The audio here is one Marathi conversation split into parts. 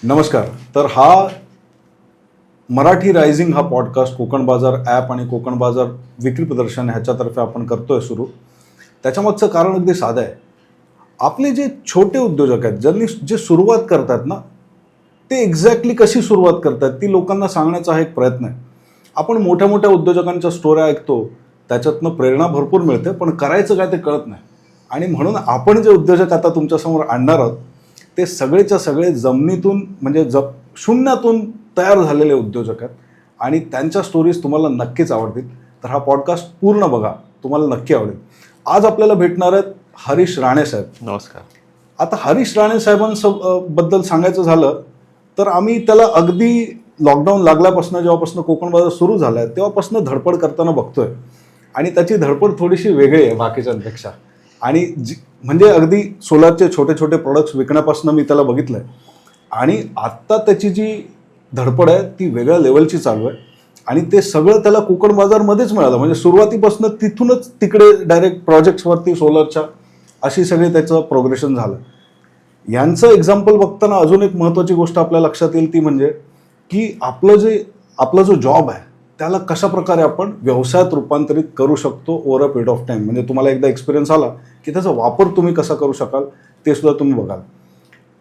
नमस्कार. तर हा मराठी रायझिंग हा पॉडकास्ट कोकण बाजार ॲप आणि कोकण बाजार विक्री प्रदर्शन ह्याच्यातर्फे आपण करतोय सुरू. त्याच्यामागचं कारण अगदी साधं आहे. आपले जे छोटे उद्योजक आहेत, ज्यांनी जे सुरुवात करतात ना, ते एक्झॅक्टली कशी सुरुवात करतात ती लोकांना सांगण्याचा हा एक प्रयत्न आहे. आपण मोठ्या मोठ्या उद्योजकांच्या स्टोऱ्या ऐकतो, त्याच्यातनं प्रेरणा भरपूर मिळते, पण करायचं काय ते कळत नाही. आणि म्हणून आपण जे उद्योजक आता तुमच्यासमोर आणणार आहोत ते सगळेच्या सगळे जमिनीतून म्हणजे शून्यातून तयार झालेले उद्योजक आहेत आणि त्यांच्या स्टोरीज तुम्हाला नक्कीच आवडतील. तर हा पॉडकास्ट पूर्ण बघा, तुम्हाला नक्की आवडेल. आज आपल्याला भेटणार आहेत हरीश राणे साहेब. नमस्कार. आता हरीश राणे साहेबांबद्दल सांगायचं झालं तर आम्ही त्याला अगदी लॉकडाऊन लागल्यापासून जेव्हापासून कोकण बाजार सुरू झाला आहे तेव्हापासून धडपड करताना बघतोय आणि त्याची धडपड थोडीशी वेगळी आहे बाकीच्यांपेक्षा. आणि म्हणजे अगदी सोलारचे छोटे छोटे प्रोडक्ट्स विकण्यापासून मी त्याला बघितलं आहे आणि आत्ता त्याची जी धडपड आहे ती वेगळ्या लेवलची चालू आहे आणि ते सगळं त्याला कोकण बाजारमध्येच मिळालं. म्हणजे सुरुवातीपासून तिथूनच तिकडे डायरेक्ट प्रोजेक्ट्सवरती सोलरच्या अशी सगळी त्याचं प्रोग्रेशन झालं. यांचं एक्झाम्पल बघताना अजून एक महत्त्वाची गोष्ट आपल्या लक्षात येईल ती म्हणजे की आपला जो जॉब आहे त्याला कशा प्रकारे आपण व्यवसायात रूपांतरित करू शकतो over a period of time. म्हणजे तुम्हाला एकदा एक्सपिरियन्स आला की त्याचा वापर तुम्ही कसा करू शकाल ते सुद्धा तुम्ही बघाल.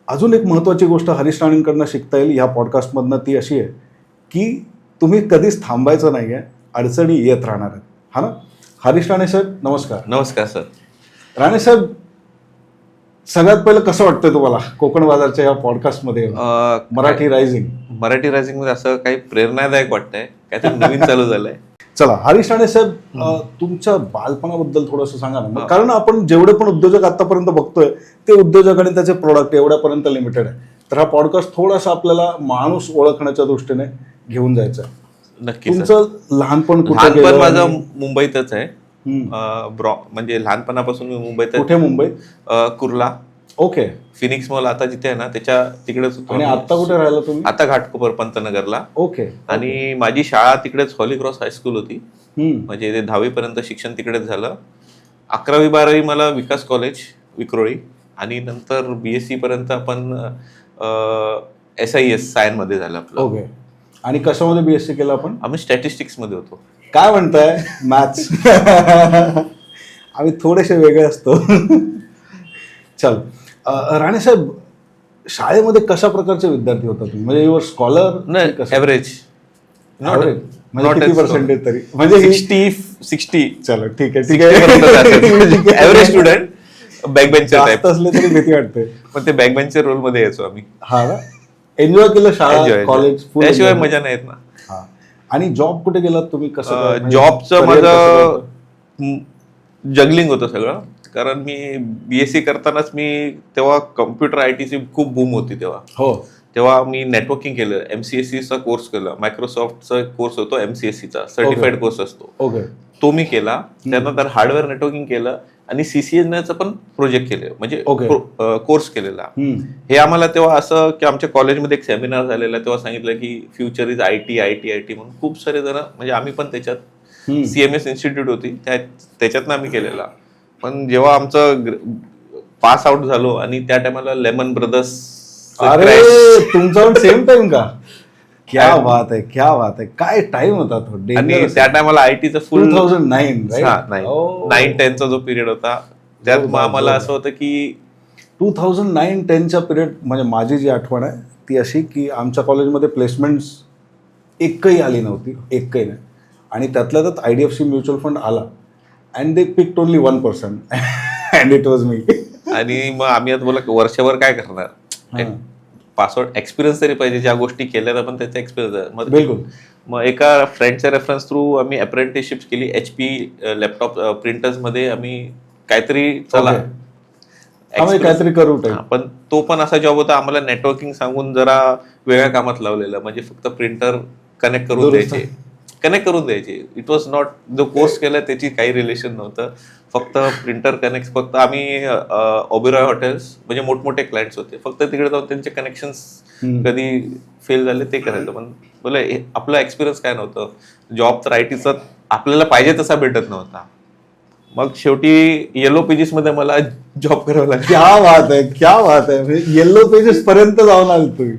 अजून एक महत्त्वाची गोष्ट हरीश राणेंकडनं शिकता येईल ह्या पॉडकास्टमधनं ती अशी आहे की तुम्ही कधीच थांबायचं नाही आहे, अडचणी येत राहणार आहेत. हा ना. हरीश राणे साहेब नमस्कार. नमस्कार सर. राणे साहेब, सगळ्यात पहिलं कसं वाटतंय तुम्हाला कोकण बाजारच्या या पॉडकास्टमध्ये मराठी रायझिंग मध्ये असं काही प्रेरणादायक वाटतंय, काहीतरी नवीन चालू झालंय. चला हरीश राणे साहेब, तुमच्या बालपणाबद्दल थोडंसं सांगा ना. कारण आपण जेवढे पण उद्योजक आतापर्यंत बघतोय ते उद्योजक आणि त्याचे प्रोडक्ट एवढ्यापर्यंत लिमिटेड आहे. तर हा पॉडकास्ट थोडासा आपल्याला माणूस ओळखण्याच्या दृष्टीने घेऊन जायचं आहे. नक्की. तुमचं लहानपण लहानपण माझं मुंबईतच आहे. म्हणजे लहानपणापासून मी मुंबईत. कुठे मुंबईत? कुर्ला. ओके. फिनिक्स मॉल आता जिथे आहे ना त्याच्या तिकडेच होतो. आणि आता कुठे राहिला तुम्ही? आता घाटकोपर पंतनगरला. ओके. आणि माझी शाळा तिकडेच हॉली क्रॉस हायस्कूल होती. म्हणजे ते 10वी पर्यंत शिक्षण तिकडेच झालं. 11वी-12वी मला विकास कॉलेज विक्रोळी आणि नंतर BSc पर्यंत आपण SIS सायन मध्ये झालं आपलं. ओके. आणि कशामध्ये BSc केलं आपण? आम्ही स्टॅटिस्टिक्स मध्ये होतो. काय म्हणताय? मॅथ्स. आम्ही थोडेसे वेगळे असतो. चल राणे साहेब, शाळेमध्ये कशा प्रकारचे विद्यार्थी होता तुम्ही? म्हणजे युअर स्कॉलर? नाही, ॲव्हरेज. म्हणजे किती पर्सेंटेज तरी? म्हणजे 60. चलो ठीक आहे. Average student. बॅक बेंचर असले तरी भीती वाटते. पण ते बॅक बेंचर रोल मध्ये यायचो आम्ही. हा ना. एन्जॉय केलं शाळा कॉलेज? त्याशिवाय मजा नाहीत ना. हा. आणि जॉब कुठे गेलात तुम्ही? कसं? जॉबचं माझं जगलिंग होतं सगळं. कारण मी BSc करतानाच मी तेव्हा कम्प्युटर ITची खूप बूम होती तेव्हा. हो. तेव्हा मी नेटवर्किंग केलं, MCSEचा कोर्स केला. मायक्रोसॉफ्टचा कोर्स होतो MCSEचा, सर्टिफाईड कोर्स असतो. ओके. तो मी केला. त्यानंतर हार्डवेअर नेटवर्किंग केलं आणि CCNAचा पण प्रोजेक्ट केले, म्हणजे कोर्स केलेला. हे आम्हाला तेव्हा असं की आमच्या कॉलेजमध्ये एक सेमिनार झालेला, तेव्हा सांगितलं की फ्युचर इज IT म्हणून खूप सारे जण, म्हणजे आम्ही पण त्याच्यात CMS इन्स्टिट्यूट होती त्याच्यातनं आम्ही केलेला. पण जेव्हा आमचं पास आउट झालो आणि त्या टायमाला लेमन ब्रदर्स. अरे तुमचा सेम टाइम का? क्या बात आहे, क्या बात आहे. काय टाइम होता तो. आणि त्या टायमाला ITचा फुल 2009-10चा जो पिरियड होता त्यात आम्हाला असं होतं की 2009-10च्या पिरियड. म्हणजे माझी जी आठवण आहे ती अशी की आमच्या कॉलेजमध्ये प्लेसमेंट्स एकही आली नव्हती, एकही नाही. आणि त्यातल्या त्यात IDFC म्युच्युअल फंड आला and they picked only 1% and it was me. आणि मग आम्ही आता बोला वर्षभर काय करणार, पासवर्ड एक्सपिरियन्स तरी पाहिजे. ज्या गोष्टी केल्या आपण त्याचा एक्सपिरियन्स. बिलकुल. मग एका फ्रेंडच्या रेफरन्स थ्रू आम्ही अप्रेंटिसशिप केली HP लॅपटॉप प्रिंटर्स मध्ये. आम्ही काहीतरी चला काहीतरी करू. पण तो पण असा जॉब होता, आम्हाला नेटवर्किंग सांगून जरा वेगळ्या कामात लावलेलं. म्हणजे फक्त प्रिंटर कनेक्ट करून द्यायचे. इट वॉज नॉट जो कोर्स केला त्याची काही रिलेशन नव्हतं. फक्त प्रिंटर कनेक्ट. फक्त आम्ही ओबेरॉय हॉटेल्स म्हणजे मोठमोठे क्लायंट्स होते, फक्त तिकडे जाऊन त्यांचे कनेक्शन्स कधी फेल झाले ते करायचं. पण बोला आपला एक्सपिरियन्स काय नव्हतं. जॉब तर ITचा आपल्याला पाहिजे तसा भेटत नव्हता. मग शेवटी येलो पेजेस मध्ये मला जॉब करावा लागला. क्या बात आहे. येलो पेजेस पर्यंत जाऊन आले तुम्ही?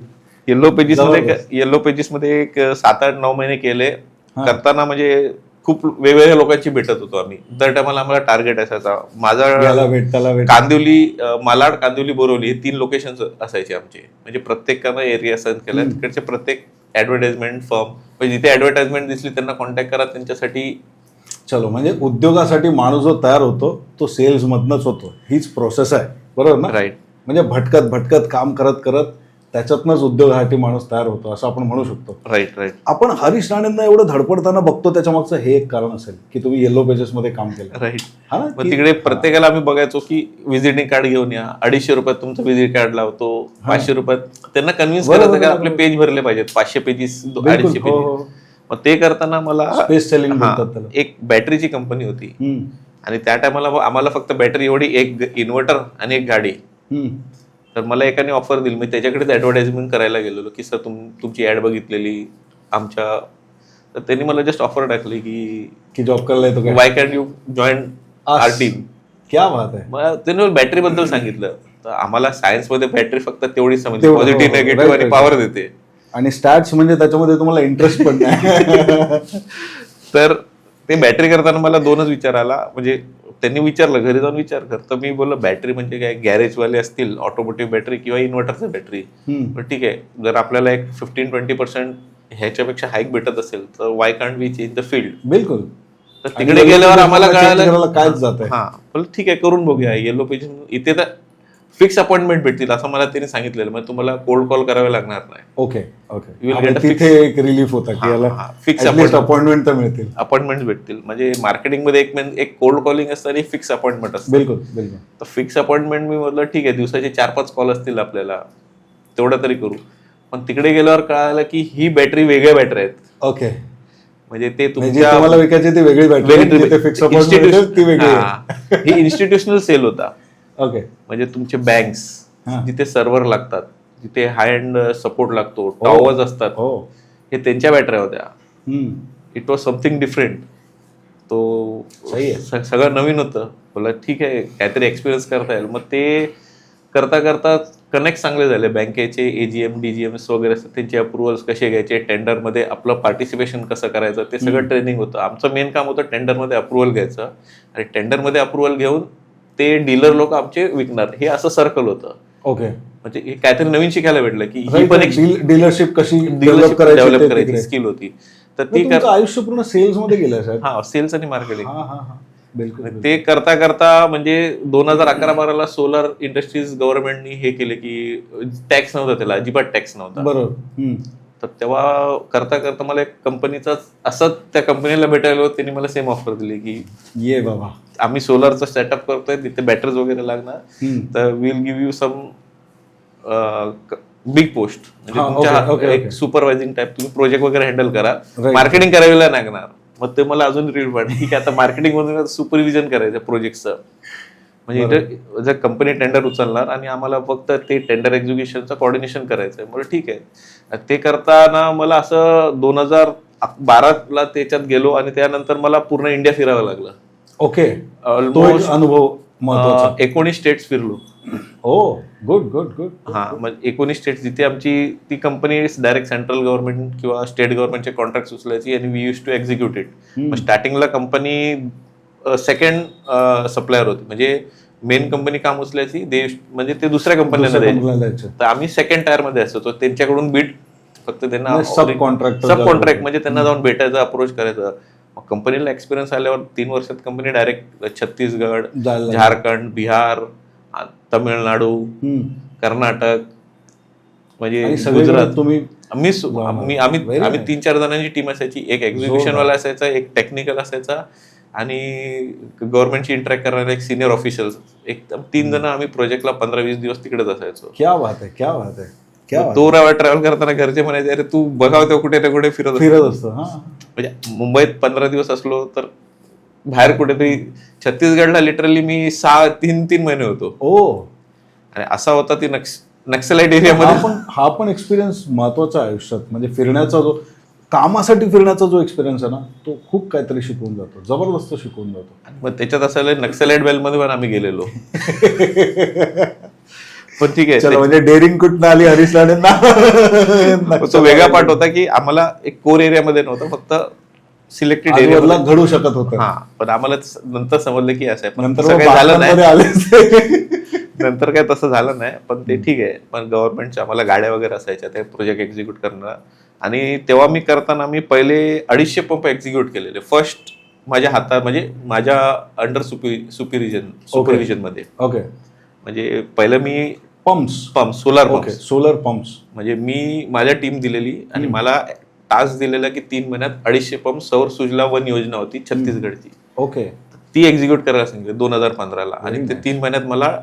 येलो पेजेस मध्ये एक 7-8-9 महिने केले. करताना म्हणजे खूप वेगवेगळ्या लोकांची भेटत होतो आम्ही. दर टायमाला आम्हाला टार्गेट असायचा. माझा कांदिवली, मालाड, कांदिवली, बोरिवली हे 3 लोकेशन असायचे आमचे. म्हणजे प्रत्येकानं एरिया असाइन केला. तिकडचे प्रत्येक ऍडव्हर्टाइजमेंट फर्म म्हणजे जिथे ऍडव्हर्टाइजमेंट दिसली त्यांना कॉन्टॅक्ट करा, त्यांच्यासाठी. चलो, म्हणजे उद्योगासाठी माणूस जो तयार होतो तो सेल्स मधनच होतो, हीच प्रोसेस आहे, बरोबर ना? राईट. म्हणजे भटकत भटकत काम करत करत त्याच्यातनंच उद्योगासाठी माणूस तयार होतो असं आपण म्हणू शकतो. Right right. आपण हरीश राणेंना एवढं धडपडताना बघतो, त्याच्या मागचं हे एक कारण असेल की तुम्ही येलो पेजेस मध्ये काम केलं. राईट. मग तिकडे प्रत्येकाला आम्ही बघायचो की व्हिजिटिंग कार्ड घेऊन या, 250 रुपयात तुमचं व्हिजिट कार्ड लावतो, 500 रुपयात त्यांना कन्व्हिन्स करायचं का आपले पेज भरले पाहिजेत, 500 पेजेस, 250 पेजेस. मग ते करताना मला स्पेस सेलिंग म्हणतात त्याला. एक बॅटरीची कंपनी होती आणि त्या टायमाला आम्हाला फक्त बॅटरी एवढी, एक इन्व्हर्टर आणि एक गाडी. तर मला एकाने ऑफर दिली, मी त्याच्याकडेच ऍडव्हर्टाइजमेंट करायला गेलेलो की सर तुमची ऍड बघितलेली आमच्या. तर त्यांनी मला जस्ट ऑफर टाकली की जॉब करायला येतो, why can you join our team. क्या बात आहे. मग त्यांनी बॅटरी बद्दल सांगितलं. तर आम्हाला सायन्स मध्ये बॅटरी फक्त तेवढीच समजली, पॉझिटिव्ह निगेटिव्ह आणि पॉवर देते. आणि स्टॅट्स म्हणजे त्याच्यामध्ये तुम्हाला इंटरेस्ट पण नाही. तर ते बॅटरी करताना मला 2च विचार आला. म्हणजे त्यांनी विचारलं घरी जाऊन विचार कर, तर मी बोललो बॅटरी म्हणजे काय, गॅरेजवाले असतील ऑटोमोटिव्ह बॅटरी किंवा इन्व्हर्टरची बॅटरी. पण ठीक आहे, जर आपल्याला एक 15-20% ह्याच्यापेक्षा हाईक भेटत असेल तर why can't we change the field. बिलकुल. तर तिकडे गेल्यावर आम्हाला कळालं कायच जात आहे. हा, ठीक आहे करून बघूया येलो पेज. इथे तर फिक्स अपॉइंटमेंट भेटतील असं मला त्यांनी सांगितलेलं. मग तुम्हाला कोल्ड कॉल करावे लागणार नाही. Okay okay. तिथे एक रिलीफ होता की याला फिक्स अपॉइंटमेंट तर मिळतील, अपॉइंटमेंट भेटतील. म्हणजे मार्केटिंग मध्ये एक कोल्ड कॉलिंग असतं आणि फिक्स अपॉइंटमेंट असतं. बिलकुल बिलकुल. तर फिक्स अपॉइंटमेंट मी म्हटलं ठीक आहे, दिवसाचे 4-5 कॉल असतील आपल्याला, तेवढं तरी करू. पण तिकडे गेल्यावर कळालं की ही बॅटरी वेगळ्या बॅटरी आहेत. ओके. म्हणजे ते तुमच्या तुम्हाला विकायची ती वेगळी बॅटरी, फिक्स अपॉइंटमेंट ती वेगळी. ही इन्स्टिट्यूशनल सेल होता. ओके. म्हणजे तुमचे बँक्स जिथे सर्व्हर लागतात, जिथे हाय एंड सपोर्ट लागतो, टॉवर्स असतात, हे त्यांच्या बॅटऱ्या होत्या. It was something different. तो सगळं नवीन होतं. बोला ठीक आहे, काहीतरी एक्सपिरियन्स करता येईल. मग ते करता करता कनेक्ट चांगले झाले. बँकेचे एजीएम डीजीएमएस वगैरे असतात, त्यांचे अप्रुव्हल्स कसे घ्यायचे, टेंडरमध्ये आपलं पार्टिसिपेशन कसं करायचं, ते सगळं ट्रेनिंग होतं. आमचं मेन काम होतं टेंडरमध्ये अप्रुव्हल घ्यायचं आणि टेंडरमध्ये अप्रुव्हल घेऊन ते डीलर लोक आमचे विकणार, हे असं सर्कल होतं. ओके. म्हणजे हे काहीतरी नवीन शिकायला भेटलं की ही पण एक डीलरशिप कशी डेव्हलप करायची स्किल होती. तर ती आयुष्य पूर्ण सेल्स मध्ये गेलं साहेब. हा, सेल्स आणि मार्केटिंग. बिलकुल. ते करता करता म्हणजे 2011-12ला सोलर इंडस्ट्रीज गव्हर्नमेंटनी हे केले की टॅक्स नव्हता, त्याला अजिबात टॅक्स नव्हता. बरोबर. तर तेव्हा करता करता मला एक कंपनीचा असंच त्या कंपनीला भेटायला, त्यांनी मला सेम ऑफर दिली की ये बाबा, आम्ही सोलरचं सेटअप करतोय, तिथे बॅटरीज वगैरे लागणार, तर will give you some big post. म्हणजे तुमच्या एक सुपरवायझिंग टाईप, तुम्ही प्रोजेक्ट वगैरे हँडल करा, मार्केटिंग करावी लागणार. मग ते मला अजून रीड वाटलं ठीक आहे, आता मार्केटिंग मधून सुपरविजन करायचं प्रोजेक्टचं. म्हणजे जर कंपनी टेंडर उचलणार आणि आम्हाला फक्त ते टेंडर एक्झिक्युशनचं कोऑर्डिनेशन करायचंय. मला ठीक आहे. ते करताना मला असं 2012ला त्याच्यात गेलो आणि त्यानंतर मला पूर्ण इंडिया फिरावं लागलं. ओके. ऑलमोस्ट अनुभव 19 स्टेट्स फिरलो. Oh, good good good. हा, मग 19 स्टेट्स जिथे आमची ती कंपनी डायरेक्ट सेंट्रल गव्हर्नमेंट किंवा स्टेट गव्हर्नमेंटचे कॉन्ट्रॅक्ट उचलायची आणि we use to execute it. मग स्टार्टिंगला कंपनी सेकंड सप्लायर होती, म्हणजे मेन कंपनी काम उचलायची, म्हणजे ते दुसऱ्या कंपनीला द्यायचे. तर आम्ही सेकंड टायर मध्ये असायचो, त्यांच्याकडून बीट फक्त त्यांना सब कॉन्ट्रॅक्ट म्हणजे त्यांना जाऊन भेटायचं, अप्रोच करायचं. मग कंपनीला एक्सपिरियन्स आल्यावर 3 वर्षात कंपनी डायरेक्ट छत्तीसगड, झारखंड, बिहार, तामिळनाडू, कर्नाटक आणि गुजरात. आम्ही 3-4 जणांची टीम असायची. एक एक्झिक्युशन वाला असायचा, एक टेक्निकल असायचा आणि गव्हर्नमेंटची इंटरॅक्ट करणारे एक सिनियर ऑफिशियल. एकदम 3 जण आम्ही प्रोजेक्टला 15-20 दिवस तिकडेच असायचो. क्या बात आहे, क्या बात आहे. तो ट्रॅव्हल करताना घरचे म्हणायचे अरे तू बघावं तेव्हा कुठे ना कुठे फिरत असतो. म्हणजे मुंबईत 15 दिवस असलो तर बाहेर कुठेतरी छत्तीसगडला लिटरली मी 3 महिने होतो. ओ. आणि असा होता ती नक्सलाइट एरियामध्ये. हा पण एक्सपिरियन्स महत्वाचा आहे आयुष्यात. म्हणजे फिरण्याचा जो, कामासाठी फिरण्याचा जो एक्सपिरियन्स आहे ना, तो खूप काहीतरी शिकवून जातो, जबरदस्त शिकवून जातो. मग त्याच्यात असायला नक्सलाइट बेल्टमध्ये पण आम्ही गेलेलो. पण ठीक आहे चला, म्हणजे डेअरिंग कुठं आली हरीश राणेंना तो वेगळा पार्ट होता की आम्हाला एक कोर एरियामध्ये नव्हतं, फक्त सिलेक्टेड आजूबाजूला एरिया घडू शकत होतं. हा. पण आम्हाला नंतर समजलं की असं आहे, पण नंतर तसं मग काही झालं बातम्यांमध्ये नाही. आले. नंतर काय तसं झालं नाही, पण ते ठीक आहे. पण गव्हर्नमेंटच्या आम्हाला गाड्या वगैरे असायच्या ते प्रोजेक्ट एक्झिक्यूट करणं. आणि तेव्हा मी करताना मी पहिले 250 पंप एक्झिक्यूट केलेले फर्स्ट माझ्या हातात, म्हणजे माझ्या अंडर सुपरविजन मध्ये. ओके. म्हणजे पहिलं मी pump solar okay, solar pumps. म्हणजे मी माझ्या टीम दिलेली आणि मला टास्क दिलेला की 3 महिन्यात 250 पंप सौर सुजला वन योजना होती छत्तीसगडची. ओके. ती एक्झिक्यूट करायला सांगितली 2015ला आणि ते nice. 3 महिन्यात मला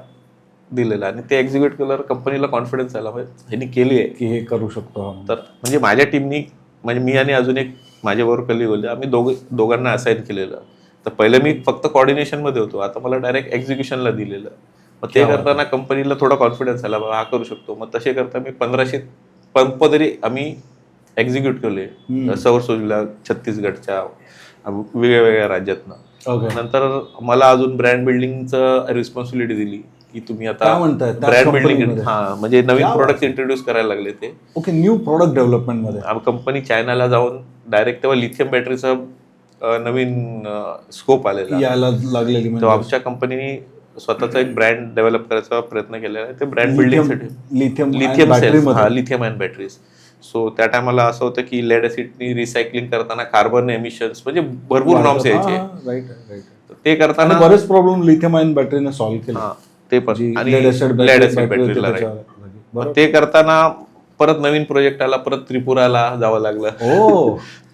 दिलेलं आणि ते एक्झिक्यूट केल्यावर कंपनीला कॉन्फिडन्स आला, ह्यांनी केली आहे की हे करू शकतो. तर. म्हणजे माझ्या टीमनी, म्हणजे मी आणि अजून एक माझ्याबरोबर कलिग होते, आम्ही दोघांना असाइन केलेलं. तर पहिलं मी फक्त कोऑर्डिनेशन मध्ये होतो, आता मला डायरेक्ट एक्झिक्युशनला दिलेलं. मग ते करताना कंपनीला थोडा कॉन्फिडन्स आला, बाबा हा करू शकतो. मग तसे करता मी 1500 पंप तरी आम्ही एक्झिक्यूट केले सौर सुजला छत्तीसगडच्या वेगळ्या वेगळ्या राज्यातनं. नंतर मला अजून ब्रँड बिल्डिंगचं रिस्पॉन्सिबिलिटी दिली की तुम्ही आता ब्रँड बिल्डिंग, हा म्हणजे नवीन प्रोडक्ट इंट्रोड्यूस करायला लागले ते. ओके, न्यू प्रोडक्ट डेव्हलपमेंट मध्ये कंपनी चायनाला जाऊन डायरेक्ट तेव्हा लिथियम बॅटरीचा नवीन स्कोप आलेला यायला लागलेली. तेव्हा आमच्या कंपनीने स्वतःचा एक ब्रँड डेव्हलप करायचा प्रयत्न केलेला आहे, ते ब्रँड बिल्डिंगसाठी लिथियम सेल्स, हा लिथियम आयन बॅटरीज. सो त्या टायमाला असं होतं की लेड ऍसिडनी रिसायकलिंग करताना कार्बन एमिशन्स म्हणजे भरपूर नॉर्म्स यायचे. राईट. ते करताना बरेच प्रॉब्लेम लिथियम आयन बॅटरीने सॉल्व्ह केले. ते पण आणि लेड ऍसिड बॅटरीला ते करताना परत नवीन प्रोजेक्ट आला, परत त्रिपुराला जावं लागलं.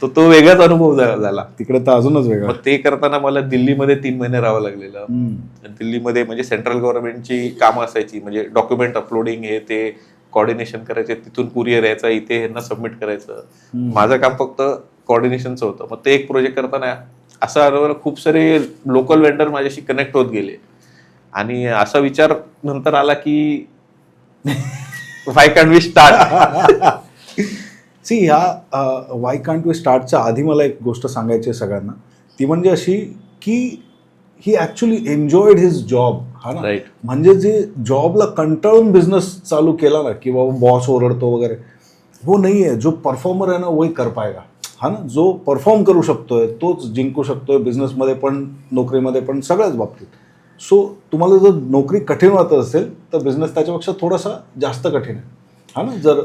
तो वेगळाच अनुभव झाला तिकडे तर अजूनच वेगळा. मग ते करताना मला दिल्लीमध्ये 3 महिने राहावं लागलेलं. दिल्लीमध्ये म्हणजे सेंट्रल गव्हर्नमेंटची कामं असायची, म्हणजे डॉक्युमेंट अपलोडिंग हे ते कॉर्डिनेशन करायचे, तिथून कुरिअर यायचा, इथे यांना सबमिट करायचं. माझं काम फक्त कॉर्डिनेशनचं होतं. मग ते एक प्रोजेक्ट करताना असं खूप सारे लोकल वेंडर माझ्याशी कनेक्ट होत गेले आणि असा विचार नंतर आला की व्हाय कॅन्ट वी स्टार्ट. सी, ह्या व्हाय कांट वी स्टार्टच्या आधी मला एक गोष्ट सांगायची आहे सगळ्यांना. ती म्हणजे अशी की ही ॲक्च्युली एन्जॉयड हिज जॉब. हा ना, राईट. म्हणजे जे जॉबला कंटाळून बिझनेस चालू केला ना, की बाबा बॉस ओरडतो वगैरे, वो नाही आहे. जो परफॉर्मर आहे ना वही कर पाएगा. हा ना, जो परफॉर्म करू शकतोय तोच जिंकू शकतोय, बिझनेसमध्ये पण नोकरीमध्ये पण सगळ्याच बाबतीत. सो तुम्हाला जर नोकरी कठीण वाटत असेल तर बिझनेस त्याच्यापेक्षा थोडासा जास्त कठीण आहे. हा ना, जर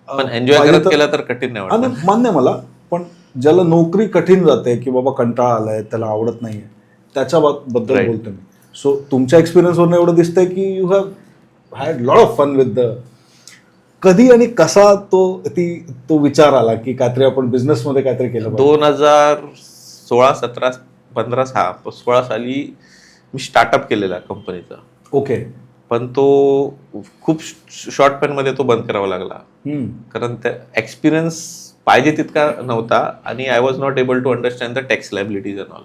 पण एन्जॉय करत केला तर कठीण नाही वाटत. मान्य मला. पण ज्याला नोकरी कठीण जाते की बाबा कंटाळा आलाय, त्याला आवडत नाहीये, त्याच्याबद्दल बोलतो मी. सो तुमच्या एक्सपिरियन्सवरून एवढं दिसतंय की you have had lot of fun with the. कधी आणि कसा तो विचार आला की काहीतरी आपण बिझनेसमध्ये काहीतरी केलं? 2016, 17, 15, 16 साली मी स्टार्टअप केलेला कंपनीचा. ओके. पण तो खूप शॉर्ट मध्ये तो बंद करावा लागला, कारण त्या एक्सपिरियन्स पाहिजे तितका नव्हता आणि I was not able to understand the tax liabilities and all.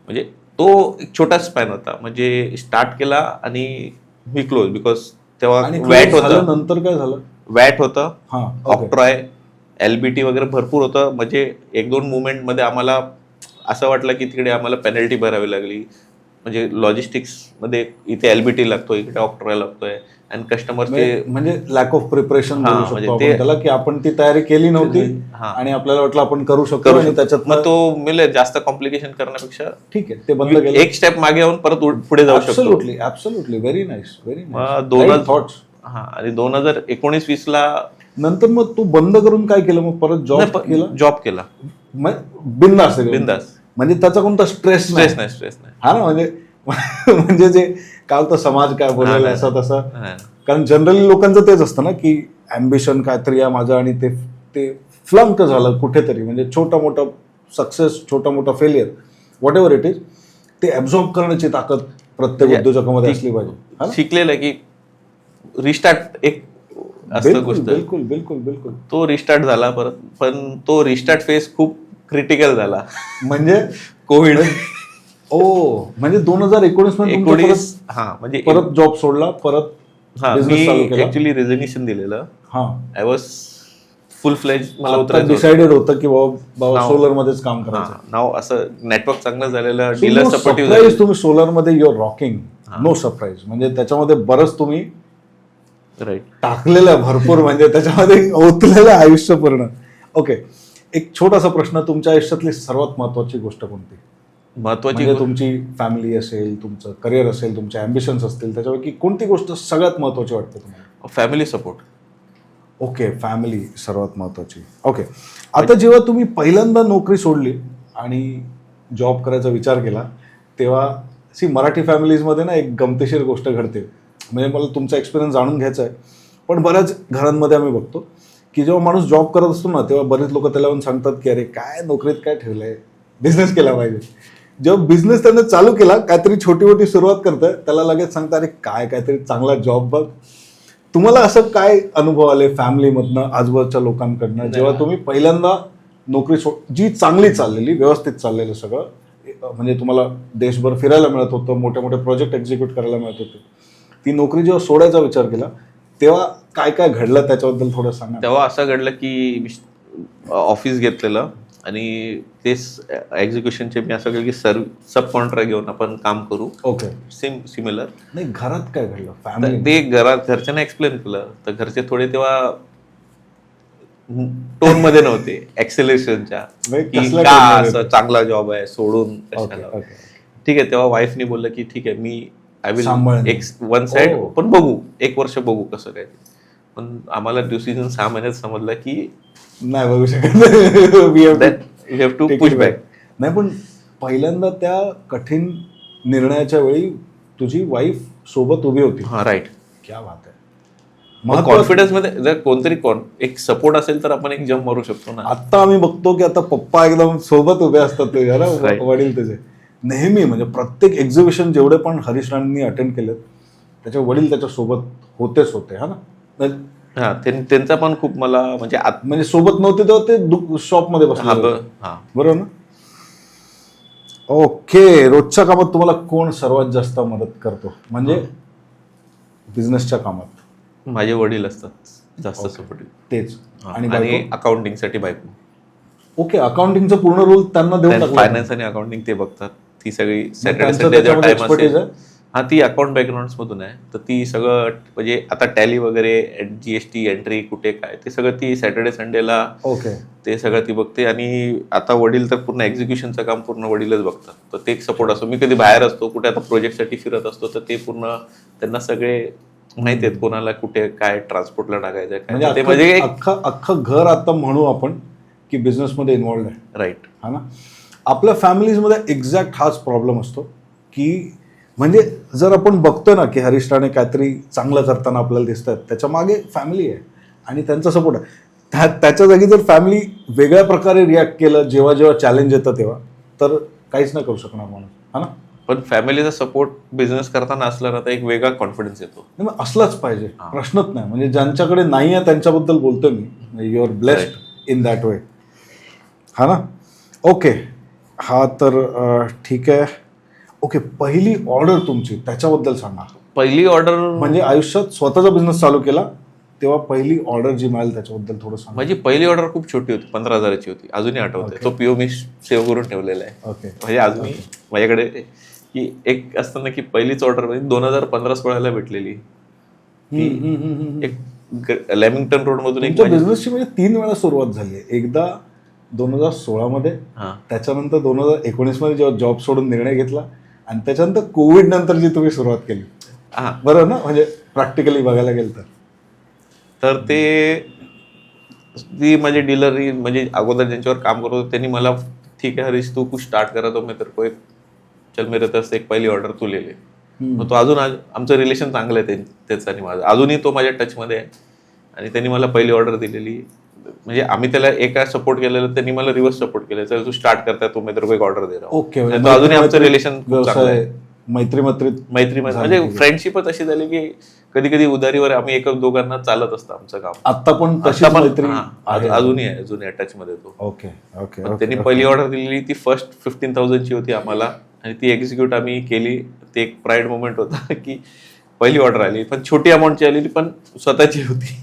म्हणजे तो एक छोटा स्पॅन होता. म्हणजे स्टार्ट केला आणि मी क्लोज, बिकॉज तेव्हा वॅट होतं. नंतर काय झालं? वॅट होतं, ऑक्ट्रॉय, एलबीटी वगैरे भरपूर होतं. म्हणजे 1-2 मुवमेंट मध्ये आम्हाला असं वाटलं की तिकडे आम्हाला पेनल्टी भरावी लागली. म्हणजे लॉजिस्टिक्स मध्ये इथे एलबीटी लागतोय, इकडे ऑक्ट्रॉय लागतोय आणि कस्टमरचे म्हणजे लॅक ऑफ प्रिपरेशन त्याला, की आपण ती तयारी केली नव्हती आणि आपल्याला वाटलं आपण करू शकतो आणि त्याच्यात मग तो मिळेल जास्त कॉम्प्लिकेशन करण्यापेक्षा ठीक आहे ते बंद केलं. एक स्टेप मागे येऊन परत पुढे जाऊ शकतो. Absolutely. Very nice, very nice. 2000 thoughts. आणि 2019-20 ला नंतर मग तू बंद करून काय केलं? मग परत जॉब केला बिंदास. म्हणजे त्याचा कोणता स्ट्रेस नाही. हा ना, म्हणजे जे काय होतं, समाज काय बोलेल असं तसं. कारण जनरली लोकांचं तेच असतं ना की ॲम्बिशन काहीतरी आहे माझं आणि ते फ्लंक झालं कुठेतरी. म्हणजे छोटा मोठा सक्सेस, छोटा मोठा failure, what ever it is, ते ॲब्झॉर्ब करण्याची ताकद प्रत्येक उद्योजकामध्ये असली पाहिजे. शिकलेलं की रिस्टार्ट एक असतं गोष्ट. बिलकुल बिलकुल बिलकुल. तो रिस्टार्ट झाला परत, पण तो रिस्टार्ट फेज खूप क्रिटिकल झाला. म्हणजे कोविड. म्हणजे 2019 मध्ये म्हणजे परत जॉब सोडला, परत मी ऍक्च्युली रेझिग्नेशन दिलेलं. आय वॉज फुल फ्लेज. मला उतरायचं डिसाइडेड होतं की बाबा सोलर मध्येच काम करायचं. नाव असं नेटवर्क चांगलं झालेलं, डीलर सपोर्टिव्ह. तुम्ही सोलर मध्ये युअर रॉकिंग, नो सरप्राईज. म्हणजे त्याच्यामध्ये बरंच तुम्ही राईट. टाकलेलं भरपूर, म्हणजे त्याच्यामध्ये ओतलेलं आयुष्य पूर्ण. ओके, एक छोटासा प्रश्न, तुमच्या आयुष्यातली सर्वात महत्वाची गोष्ट कोणती? महत्वाची म्हणजे तुमची फॅमिली असेल, तुमचं करिअर असेल, तुमचे अँबिशन्स असतील, त्याच्यापैकी कोणती गोष्ट सगळ्यात महत्वाची वाटते तुम्हाला? Family support. ओके, फॅमिली सर्वात महत्वाची. ओके, आता जेव्हा तुम्ही पहिल्यांदा नोकरी सोडली आणि जॉब करायचा विचार केला, तेव्हा मराठी फॅमिलीजमध्ये ना एक गमतीशीर गोष्ट घडते. म्हणजे मला तुमचा एक्सपिरियन्स जाणून घ्यायचा आहे. पण बऱ्याच घरांमध्ये आम्ही बघतो की जेव्हा माणूस जॉब करत असतो ना, तेव्हा बरेच लोक त्याला येऊन सांगतात की अरे काय नोकरीत काय ठेवलंय, बिझनेस केला पाहिजे. जेव्हा बिझनेस त्याने चालू केला, काहीतरी छोटी मोठी सुरुवात करतं, त्याला लगेच सांगतात अरे काहीतरी चांगला जॉब बघ. तुम्हाला असं काय अनुभव आले फॅमिलीमधनं, आजूबाजूच्या लोकांकडनं, जेव्हा तुम्ही पहिल्यांदा नोकरी जी चांगली चाललेली, व्यवस्थित चाललेलं सगळं, म्हणजे तुम्हाला देशभर फिरायला मिळत होतं, मोठे मोठे प्रोजेक्ट एक्झिक्यूट करायला मिळत होते, ती नोकरी जेव्हा सोडायचा विचार केला तेव्हा काय काय घडलं त्याच्याबद्दल थोडं सांगा. तेव्हा असं घडलं की ऑफिस घेतलेलं आणि तेच एक्झिक्युशनचे मी असं केलं की सब कॉन्ट्रॅक्ट घेऊन आपण काम करू. Okay, similar. नाही, घरात काय घडलं? फॅमिली ते घरच्यांना एक्सप्लेन केलं तर घरचे थोडे तेव्हा टोन मध्ये नव्हते, एक्सेलरेशनच्या, की का असं चांगला जॉब आहे सोडून कशाला. ठीक आहे, तेव्हा वाईफनी बोललं की ठीक आहे, मी आय विल एक वन साइड, पण बघू, 1 वर्ष बघू कसं काय. पण आम्हाला डिसिजन 6 महिन्यात समजलं की नाही बघू शकत, we have to push back. नाही, पण पहिल्यांदा त्या कठीण निर्णयाच्या वेळी तुझी वाईफ सोबत उभी होती. हा, राईट. क्या बात आहे. कॉन्फिडन्स मध्ये जर कोणतरी एक सपोर्ट असेल तर आपण एक जम्प मारू शकतो ना. आता आम्ही बघतो की आता पप्पा एकदम सोबत उभे असतात तुझ्या ना, वडील तुझे नेहमी, म्हणजे प्रत्येक एक्झिबिशन जेवढे पण हरीश राणेंनी अटेंड केलं त्याच्या वडील त्याच्या सोबत होतेच होते. हा ना. हा, त्यांचा पण खूप मला म्हणजे सोबत नव्हते तेव्हा ते शॉपमध्ये बसले, बरोबर ना. ओके, रोजच्या कामात तुम्हाला कोण सर्वात जास्त मदत करतो, म्हणजे बिझनेसच्या कामात? माझे वडील असतात जास्त सपोर्टिव्ह. तेच. आणि अकाउंटिंग साठी बायको. ओके, अकाउंटिंगचा पूर्ण रोल त्यांना देऊन टाकला. फायनान्स आणि अकाउंटिंग ते बघतात. ती सगळी सॅटर्डे संडे जेव्हा टाइम असेल. हा, ती अकाउंट बॅकग्राऊंड मधून आहे, तर ती सगळं म्हणजे आता टॅली वगैरे, जीएसटी एंट्री कुठे काय ते सगळं ती सॅटर्डे संडेला ओके ते सगळं ती बघते. आणि आता वडील तर पूर्ण एक्झिक्युशनचं काम पूर्ण वडीलच बघतात, तर ते एक सपोर्ट असतो. मी कधी बाहेर असतो, कुठे आता प्रोजेक्टसाठी फिरत असतो, तर ते पूर्ण त्यांना सगळे माहिती आहेत, कोणाला कुठे काय ट्रान्सपोर्टला टाकायचं काय. म्हणजे अख्खं घर आता म्हणू आपण की बिझनेस मध्ये इन्व्हॉल्ड आहे. राईट. हा ना. आपल्या फॅमिलीजमध्ये एक्झॅक्ट हाच प्रॉब्लेम असतो की म्हणजे जर आपण बघतोय ना की हरीश राणे काहीतरी चांगलं करताना आपल्याला दिसतात, त्याच्या मागे फॅमिली आहे आणि त्यांचा सपोर्ट आहे. त्याच्या जागी जर फॅमिली वेगळ्या प्रकारे रिॲक्ट केलं जेव्हा जेव्हा चॅलेंज येतं तेव्हा, तर काहीच नाही करू शकणार माणूस. हा ना. पण फॅमिलीचा सपोर्ट बिझनेस करताना असला ना तर एक वेगळा कॉन्फिडन्स येतो. मग असलाच पाहिजे, प्रश्नच नाही. म्हणजे ज्यांच्याकडे नाही आहे त्यांच्याबद्दल बोलतोय मी, you are blessed in that way. हा ना. ओके, हा तर ठीक आहे. ओके, पहिली ऑर्डर तुमची त्याच्याबद्दल सांगा. पहिली ऑर्डर म्हणजे आयुष्यात स्वतःचा बिझनेस चालू केला तेव्हा पहिली ऑर्डर जी मिळाली त्याच्याबद्दल थोडं सांगा. माझी पहिली ऑर्डर खूप छोटी होती, 15,000ची होती, अजूनही आठवते. तो पीओ मी सेव्ह करून ठेवलेला आहे. ओके, म्हणजे अजूनही माझ्याकडे की एक असतं ना की पहिलीच ऑर्डर म्हणजे 2015-16 भेटलेली. एक लॅमिंग्टन रोड मधून एक बिझनेसची म्हणजे 3 वेळा सुरुवात झाली. एकदा 2016 मध्ये, त्याच्यानंतर 2019 मध्ये जेव्हा जॉब सोडून निर्णय घेतला, आणि त्याच्यानंतर कोविड नंतर जी तुम्ही सुरुवात केली. बरोबर ना. म्हणजे प्रॅक्टिकली बघायला गेलं तर ती माझी डीलर म्हणजे अगोदर ज्यांच्यावर काम करत होते त्यांनी मला, ठीक आहे हरीश तू कुछ स्टार्ट करा तो मैं तेरे को चल मेरे तरफ से एक पहिली ऑर्डर तू ले ले. मग तो अजून आमचं रिलेशन चांगलं आहे त्याचं आणि माझं, अजूनही तो माझ्या टचमध्ये आहे. आणि त्यांनी मला पहिली ऑर्डर दिलेली, म्हणजे आम्ही त्याला एका सपोर्ट केलेलं, त्यांनी मला रिव्हर्स सपोर्ट केलं. तर तू स्टार्ट करता तो मी तेरे को एक ऑर्डर दे रहा हूं. ओके, अजूनही आमचं रिलेशन चांगलं आहे. मैत्री म्हणजे फ्रेंडशिपच अशी झाली की कधी कधी उधारीवर आम्ही एक दोघांना चालत असतं आमचं काम. आता पण अजूनही आहे, अजूनही अटॅच मध्ये तो. Okay okay. त्यांनी पहिली ऑर्डर दिलेली, ती फर्स्ट 15,000ची होती आम्हाला, आणि ती एक्झिक्यूट आम्ही केली. ते एक प्राईड मोमेंट होता की पहिली ऑर्डर आली, पण छोटी अमाऊंटची आलेली, पण स्वतःची होती.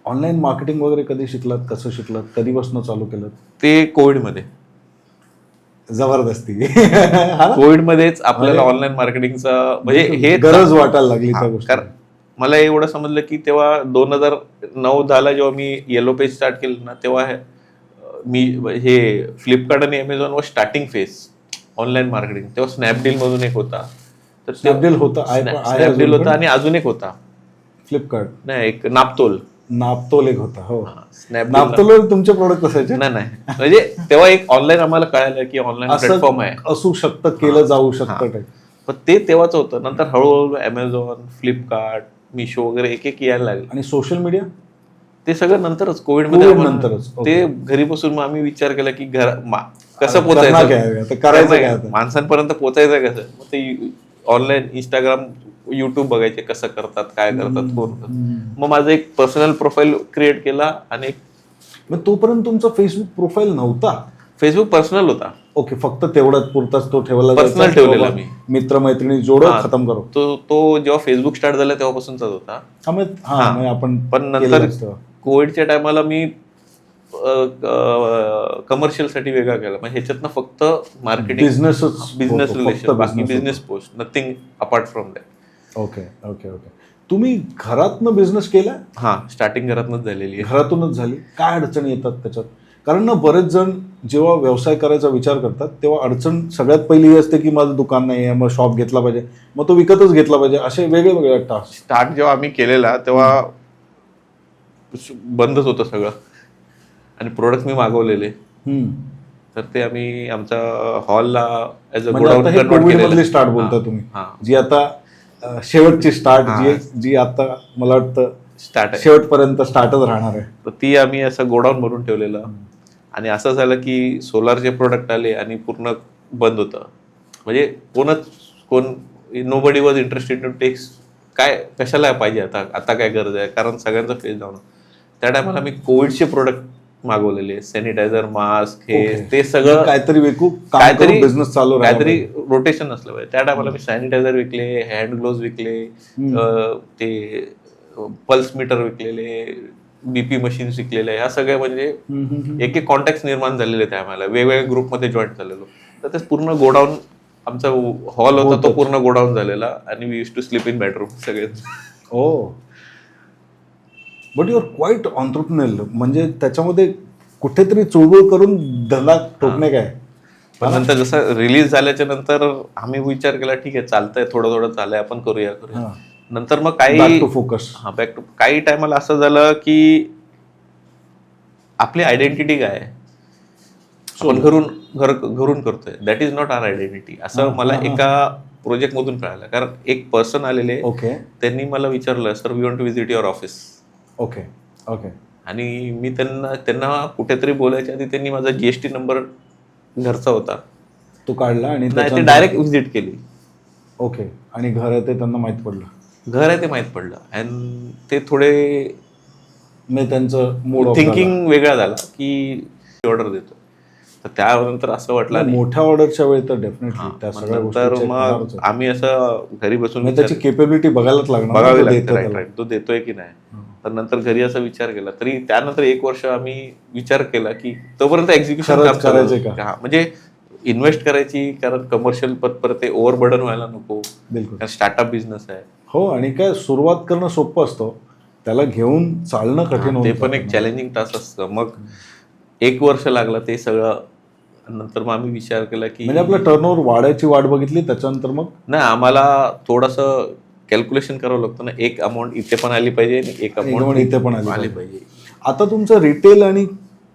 ऑनलाईन मार्केटिंग वगैरे कधी शिकलात, कसं शिकलात, कधीपासून चालू केलं? ते कोविडमध्ये. जबरदस्ती. कोविड मध्येच आपल्याला ऑनलाईन मार्केटिंगचा म्हणजे हे गरज वाटायला लागली त्या गोष्टी. मला एवढं समजलं की तेव्हा 2009-10 जेव्हा मी येलो पेज स्टार्ट केलं ना, तेव्हा मी हे फ्लिपकार्ट आणि Amazon were starting phase online marketing. तेव्हा स्नॅपडील मधून एक होता, तर स्नॅपडील होता, स्नॅपडील होता आणि अजून एक होता, फ्लिपकार्ट नाही एक नापतोल एक होता. हो, स्नॅपडील. नापतोल तुमचे प्रोडक्ट असायचे? नाही म्हणजे तेव्हा एक ऑनलाईन आम्हाला कळालं की ऑनलाईन प्लॅटफॉर्म आहे, असू शकतं, केलं जाऊ शकतं. पण ते तेव्हाच होतं. नंतर हळूहळू अमेझॉन, फ्लिपकार्ट, मिशो वगैरे एक एक यायला लागले. आणि सोशल मीडिया ते सगळं नंतरच, कोविडमध्ये नंतरच. ते घरी बसून मग आम्ही विचार केला की कसं पोचायचं, करायचं काय, माणसांपर्यंत पोचायचं कसं. मग ते ऑनलाईन इंस्टाग्राम, युट्यूब बघायचे कसं करतात, काय करतात, कोण. मग माझं एक पर्सनल प्रोफाईल क्रिएट केला आणि मग तोपर्यंत तुमचा फेसबुक प्रोफाईल नव्हता? फेसबुक पर्सनल होता. ओके, फक्त तेवढाच पुरताच तो ठेवला, पर्सनल ठेवलेला मी, मित्रमैत्रिणी जोडं खतम करू. तो जेव्हा फेसबुक स्टार्ट झाला तेव्हापासूनचाच होता. आपण पण नंतर कोविडच्या टायमाला मी कमर्शियल साठी वेगळा केला. म्हणजे ह्याच्यातनं फक्त मार्केटिंग, बिझनेस रिलेशन, बाकी business post, nothing apart from that. Okay okay okay. तुम्ही घरातनं बिझनेस केला? स्टार्टिंग घरातूनच झालेली आहे. घरातूनच झाली. काय अडचणी येतात त्याच्यात? कारण ना बरेच जण जेव्हा व्यवसाय करायचा विचार करतात तेव्हा अडचण सगळ्यात पहिली ही असते की माझं दुकान नाही आहे, मग शॉप घेतला पाहिजे, मग तो विकतच घेतला पाहिजे, असे वेगळे वेगळे टास्क. स्टार्ट जेव्हा आम्ही केलेला तेव्हा बंदच होतं सगळं, आणि प्रोडक्ट मी मागवलेले. तर ते आम्ही आमच्या हॉलला ॲज अ गोडाऊन कन्वर्ट केलेलं. स्टार्ट बोलता तुम्ही, जी आता शेवटची स्टार्ट, जी आता मला वाटतं स्टार्ट आहे, शेवटपर्यंत स्टार्टच राहणार आहे. तर ती आम्ही असं गोडाऊन भरून ठेवलेलं. आणि असं झालं की सोलारचे प्रोडक्ट आले आणि पूर्ण बंद होतं. म्हणजे कोण nobody was interested to takes, काय कशाला पाहिजे आता काय गरज आहे, कारण सगळ्यांचा फेस डाऊन. त्या टायमाला मी कोविडचे प्रोडक्ट मागवलेले, सॅनिटायझर, मास्क, हे ते सगळं काहीतरी बिझनेस चालू, काहीतरी रोटेशन असलं पाहिजे. त्या टायमाला मी सॅनिटायझर विकले, हँड ग्लोव्ह विकले, ते पल्स मीटर विकलेले, बीपी मशीन्स विकलेले, ह्या सगळ्या म्हणजे एक कॉन्टॅक्ट निर्माण झालेले त्यावेळेला. वेगवेगळ्या ग्रुपमध्ये जॉईन झालेलो. तर ते पूर्ण गोडाऊन, आमचा हॉल होता तो पूर्ण गोडाऊन झालेला, आणि we use to sleep in bedroom सगळे. But you are quite entrepreneur. म्हणजे त्याच्यामध्ये कुठेतरी चुळबुळ करून धंदा ठोकणे काय. पण नंतर जसं रिलीज झाल्याच्या नंतर आम्ही विचार केला, ठीक आहे चालतंय, थोडं थोडं चाललंय, आपण करूया. नंतर मग काही फोकस, काही टायमाला असं झालं की आपली आयडेंटिटी काय आहे, आपण घरून करतोय, that is not our identity, असं मला एका प्रोजेक्ट मधून कळालं. कारण एक पर्सन आलेले, त्यांनी मला विचारलं, sir we want to visit your office. Okay okay. आणि मी त्यांना कुठेतरी बोलायच्या आधी त्यांनी माझा जीएसटी नंबर घरचा होता तो काढला आणि ते डायरेक्ट व्हिजिट केली. ओके. आणि घर आहे ते त्यांना माहित पडलं, घर आहे ते माहित पडलं, आणि ते थोडे त्यांचं मूड थिंकिंग वेगळा झाला की ऑर्डर देतो. तर त्यानंतर असं वाटलं, मोठ्या ऑर्डरच्या वेळी तर डेफिनेटली त्या सगळ्या गोष्टी, मग आम्ही असं घरी बसून त्याची केपेबिलिटी बघायलाच लागणार, बघावी लागते तो देतोय की नाही. तर नंतर घरी असा विचार केला, तरी त्यानंतर 1 वर्ष आम्ही विचार केला की तोपर्यंत एक्झिक्युशन करायचे का, म्हणजे इन्व्हेस्ट करायची, कारण कमर्शियल परत ते ओव्हरबर्डन व्हायला नको. बिलकुल, स्टार्टअप बिझनेस आहे. हो, आणि काय सुरुवात करणं सोपं असतं, त्याला घेऊन चालणं कठीण होतं, ते पण एक चॅलेंजिंग टास्क असतं. मग 1 वर्ष लागलं ते सगळं. नंतर मग आम्ही विचार केला की म्हणजे आपलं टर्नओव्हर वाढायची वाट बघितली. त्याच्यानंतर मग नाही, आम्हाला थोडंसं कॅल्क्युलेशन करावं लागतं ना, एक अमाऊंट इथे पण आली पाहिजे आणि एक अमाऊंट इथे पण आली पाहिजे. आता तुमचं रिटेल आणि